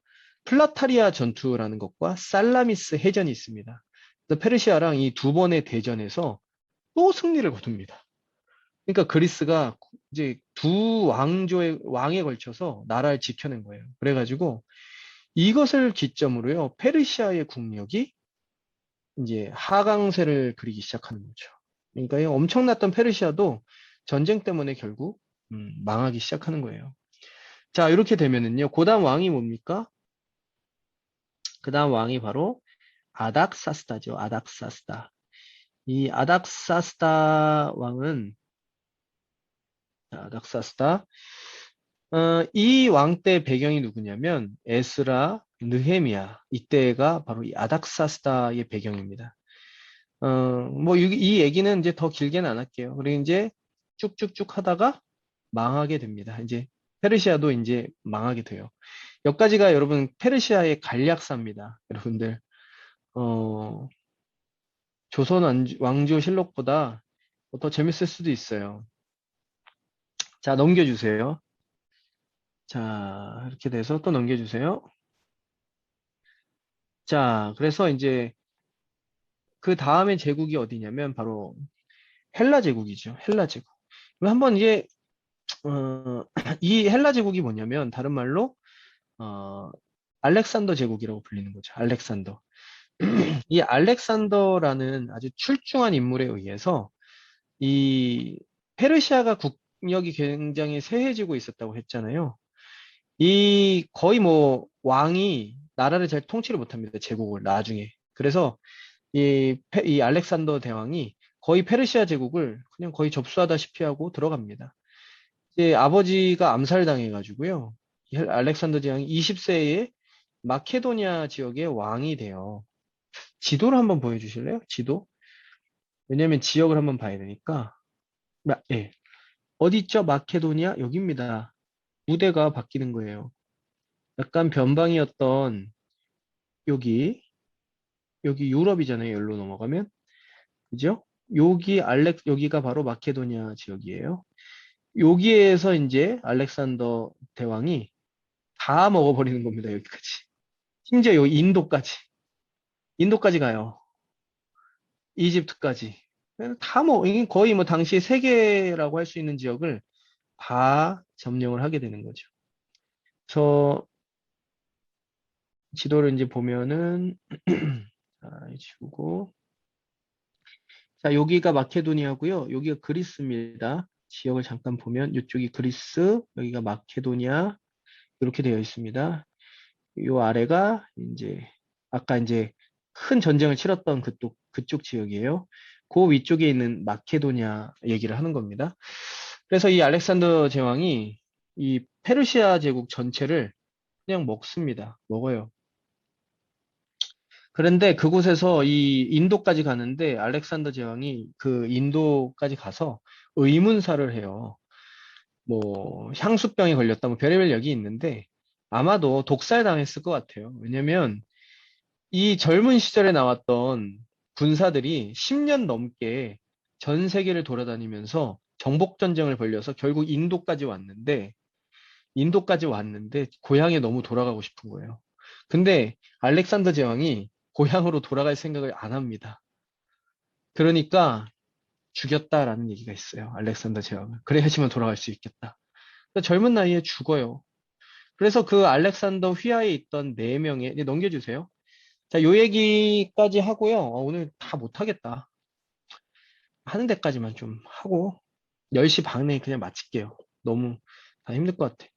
플라타리아 전투라는 것과 살라미스 해전이 있습니다. 그래서 페르시아랑 이 두 번의 대전에서 또 승리를 거둡니다. 그러니까 그리스가 이제 두 왕에 걸쳐서 나라를 지켜낸 거예요. 그래가지고 이것을 기점으로요, 페르시아의 국력이 이제 하강세를 그리기 시작하는 거죠. 그러니까 이 엄청났던 페르시아도 전쟁 때문에 결국 망하기 시작하는 거예요. 자, 이렇게 되면은요, 그 다음 왕이 뭡니까? 그 다음 왕이 바로 아닥사스다죠. 아닥사스다. 이 아닥사스다 왕은, 자, 아닥사스다. 이 왕 때 배경이 누구냐면 에스라, 느헤미야. 이때가 바로 이 아닥사스다의 배경입니다. 뭐, 이 얘기는 이제 더 길게는 안 할게요. 그리고 이제 쭉쭉쭉 하다가 망하게 됩니다. 이제 페르시아도 이제 망하게 돼요. 여기까지가 여러분 페르시아의 간략사입니다. 여러분들, 어, 조선 왕조실록보다 더 재밌을 수도 있어요. 자, 넘겨주세요. 자, 이렇게 돼서 또 넘겨주세요. 자, 그래서 이제 그 다음에 제국이 어디냐면 바로 헬라 제국이죠. 헬라 제국. 그럼 한번 이게 이 헬라 제국이 뭐냐면 다른 말로 어, 알렉산더 제국이라고 불리는 거죠. 알렉산더. 이 알렉산더라는 아주 출중한 인물에 의해서 이 페르시아가 국력이 굉장히 쇠해지고 있었다고 했잖아요. 이 거의 뭐 왕이 나라를 잘 통치를 못합니다. 제국을 나중에. 그래서 이 알렉산더 대왕이 거의 페르시아 제국을 그냥 거의 접수하다시피 하고 들어갑니다. 이제 아버지가 암살당해가지고요. 이 알렉산더 대왕이 20세에 마케도니아 지역의 왕이 돼요. 지도를 한번 보여주실래요? 지도? 왜냐면 지역을 한번 봐야 되니까. 예. 어디 있죠? 마케도니아? 여기입니다. 무대가 바뀌는 거예요. 약간 변방이었던 여기 유럽이잖아요. 여기로 넘어가면. 그죠? 여기가 바로 마케도니아 지역이에요. 여기에서 이제 알렉산더 대왕이 다 먹어버리는 겁니다. 여기까지. 심지어 여기 인도까지 가요. 이집트까지. 이게 거의 뭐 당시 세계라고 할 수 있는 지역을 다 점령을 하게 되는 거죠. 그래서 지도를 이제 보면은 자, 지우고 자, 여기가 마케도니아고요. 여기가 그리스입니다. 지역을 잠깐 보면 이쪽이 그리스, 여기가 마케도니아 이렇게 되어 있습니다. 요 아래가 이제 아까 이제 큰 전쟁을 치렀던 그쪽 지역이에요. 그 위쪽에 있는 마케도니아 얘기를 하는 겁니다. 그래서 이 알렉산더 제왕이 이 페르시아 제국 전체를 그냥 먹습니다. 먹어요. 그런데 그곳에서 이 인도까지 가는데 알렉산더 제왕이 그 인도까지 가서 의문사를 해요. 뭐 향수병에 걸렸다 뭐 별의별 얘기 있는데 아마도 독살 당했을 것 같아요. 왜냐면 이 젊은 시절에 나왔던 군사들이 10년 넘게 전 세계를 돌아다니면서 정복 전쟁을 벌려서 결국 인도까지 왔는데 고향에 너무 돌아가고 싶은 거예요. 근데 알렉산더 제왕이 고향으로 돌아갈 생각을 안 합니다. 그러니까 죽였다라는 얘기가 있어요. 알렉산더 제왕을. 그래야지만 돌아갈 수 있겠다. 그래서 젊은 나이에 죽어요. 그래서 그 알렉산더 휘하에 있던 네명의 이제 넘겨주세요. 자, 요 얘기까지 하고요. 오늘 다 못하겠다. 하는 데까지만 좀 하고 10시 반에 그냥 마칠게요. 너무 다 힘들 것 같아.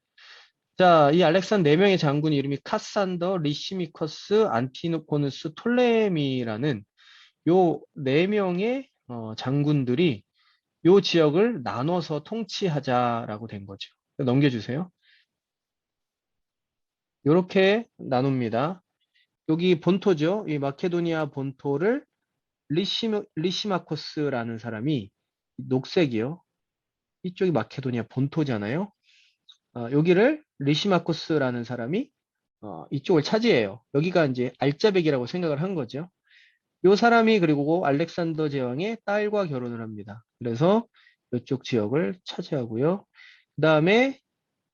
자, 이 알렉산더 4명의 장군 이름이 카산더, 리시미커스, 안티노코누스, 톨레미라는 요 4명의 장군들이 요 지역을 나눠서 통치하자라고 된 거죠. 넘겨주세요. 요렇게 나눕니다. 여기 본토죠. 이 마케도니아 본토를 리시마코스라는 사람이 녹색이요. 이쪽이 마케도니아 본토잖아요. 여기를 리시마코스라는 사람이 이쪽을 차지해요. 여기가 이제 알짜배기라고 생각을 한 거죠. 요 사람이 그리고 알렉산더 제왕의 딸과 결혼을 합니다. 그래서 이쪽 지역을 차지하고요. 그 다음에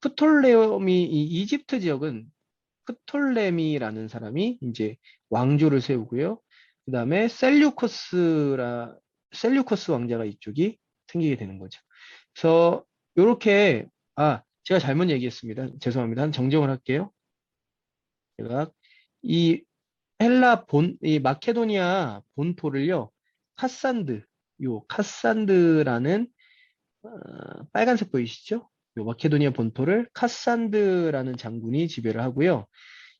프톨레미, 이 이집트 지역은 프톨레미라는 사람이 이제 왕조를 세우고요. 그 다음에 셀류코스 왕자가 이쪽이 생기게 되는 거죠. 그래서 요렇게, 제가 잘못 얘기했습니다. 죄송합니다. 한 정정을 할게요. 제가 이 이 마케도니아 본토를요, 카산드라는, 빨간색 보이시죠? 요 마케도니아 본토를 카산드라는 장군이 지배를 하고요.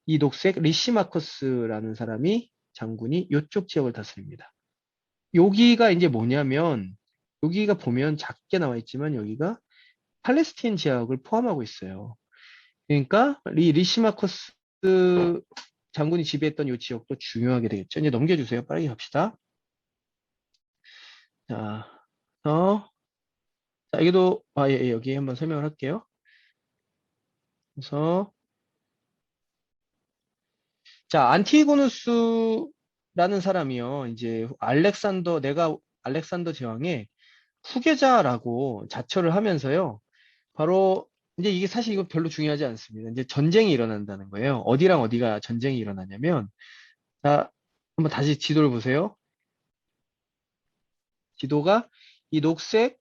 이 녹색 리시마커스라는 사람이 장군이 이쪽 지역을 다스립니다. 여기가 이제 뭐냐면, 여기가 보면 작게 나와 있지만 여기가 팔레스타인 지역을 포함하고 있어요. 그러니까 이 리시마커스 장군이 지배했던 이 지역도 중요하게 되겠죠. 이제 넘겨주세요. 빠르게 갑시다. 자, 여기도 여기 한번 설명을 할게요. 그래서 자, 안티고누스라는 사람이요. 이제 내가 알렉산더 제왕의 후계자라고 자처를 하면서요. 바로 이제 이게 사실 이거 별로 중요하지 않습니다. 이제 전쟁이 일어난다는 거예요. 어디랑 어디가 전쟁이 일어나냐면, 자, 한번 다시 지도를 보세요. 지도가 이 녹색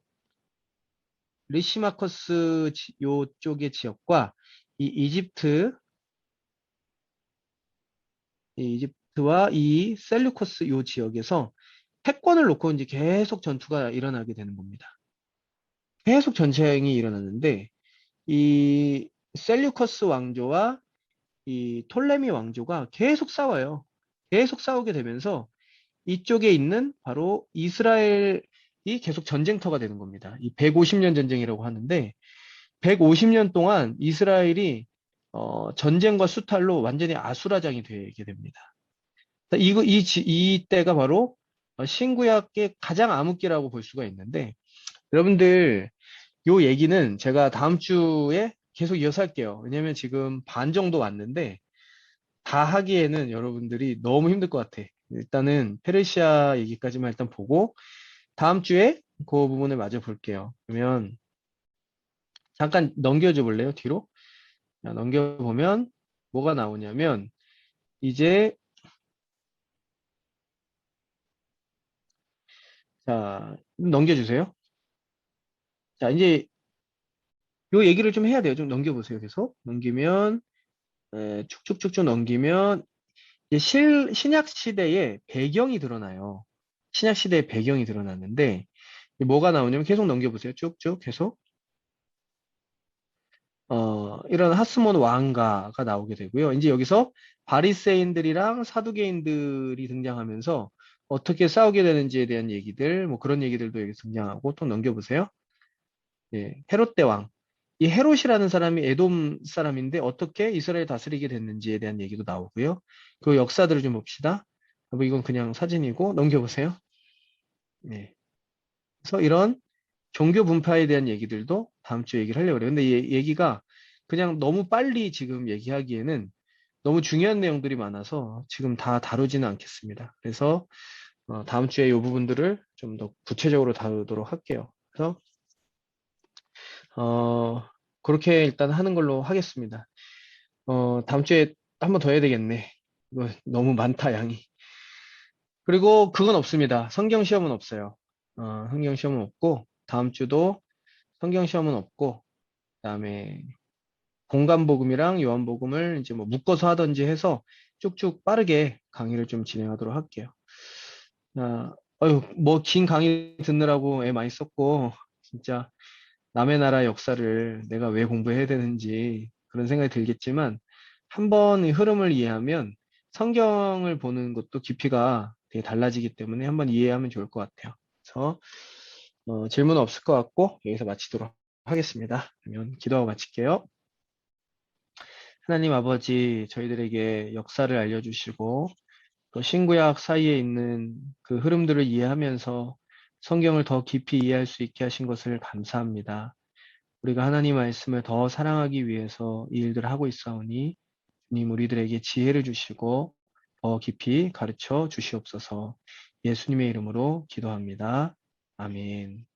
리시마커스 요쪽의 지역과 이 이집트와 이 셀루커스 요 지역에서 패권을 놓고 이제 계속 전투가 일어나게 되는 겁니다. 계속 전쟁이 일어났는데 이 셀류커스 왕조와 이 톨레미 왕조가 계속 싸워요. 계속 싸우게 되면서 이쪽에 있는 바로 이스라엘이 계속 전쟁터가 되는 겁니다. 이 150년 전쟁이라고 하는데 150년 동안 이스라엘이 전쟁과 수탈로 완전히 아수라장이 되게 됩니다. 이 때가 바로 신구약의 가장 암흑기라고 볼 수가 있는데 여러분들 요 얘기는 제가 다음 주에 계속 이어서 할게요. 왜냐면 지금 반 정도 왔는데 다 하기에는 여러분들이 너무 힘들 것 같아. 일단은 페르시아 얘기까지만 일단 보고 다음 주에 그 부분을 마저 볼게요. 그러면 잠깐 넘겨줘 볼래요? 뒤로? 자, 넘겨보면 뭐가 나오냐면 이제 자 넘겨주세요. 자 이제 요 얘기를 좀 해야 돼요. 좀 넘겨보세요. 계속 넘기면 쭉쭉쭉쭉 넘기면 이제 신약 시대의 배경이 드러나요. 신약 시대의 배경이 드러났는데 뭐가 나오냐면 계속 넘겨보세요. 쭉쭉 계속 이런 하스몬 왕가가 나오게 되고요. 이제 여기서 바리새인들이랑 사두개인들이 등장하면서 어떻게 싸우게 되는지에 대한 얘기들, 뭐 그런 얘기들도 여기 등장하고 또 넘겨보세요. 예, 헤롯 대왕. 이 헤롯이라는 사람이 에돔 사람인데 어떻게 이스라엘 다스리게 됐는지에 대한 얘기도 나오고요. 그 역사들을 좀 봅시다. 뭐 이건 그냥 사진이고 넘겨보세요. 네. 그래서 이런 종교 분파에 대한 얘기들도 다음 주에 얘기를 하려고 그래요. 근데 이 얘기가 그냥 너무 빨리 지금 얘기하기에는 너무 중요한 내용들이 많아서 지금 다 다루지는 않겠습니다. 그래서 다음 주에 이 부분들을 좀 더 구체적으로 다루도록 할게요. 그래서 어, 그렇게 일단 하는 걸로 하겠습니다. 다음 주에 한 번 더 해야 되겠네. 이거 너무 많다, 양이. 그리고 그건 없습니다. 성경 시험은 없어요. 성경 시험은 없고, 다음 주도 성경 시험은 없고, 그다음에 공간복음이랑 요한복음을 이제 뭐 묶어서 하든지 해서 쭉쭉 빠르게 강의를 좀 진행하도록 할게요. 뭐 긴 강의 듣느라고 애 많이 썼고, 진짜 남의 나라 역사를 내가 왜 공부해야 되는지 그런 생각이 들겠지만 한 번 이 흐름을 이해하면 성경을 보는 것도 깊이가 되게 달라지기 때문에 한번 이해하면 좋을 것 같아요. 그래서 질문 없을 것 같고 여기서 마치도록 하겠습니다. 그러면 기도하고 마칠게요. 하나님 아버지, 저희들에게 역사를 알려주시고 또 신구약 사이에 있는 그 흐름들을 이해하면서 성경을 더 깊이 이해할 수 있게 하신 것을 감사합니다. 우리가 하나님 말씀을 더 사랑하기 위해서 이 일들을 하고 있사오니 주님 우리들에게 지혜를 주시고 더 깊이 가르쳐 주시옵소서. 예수님의 이름으로 기도합니다. 아멘.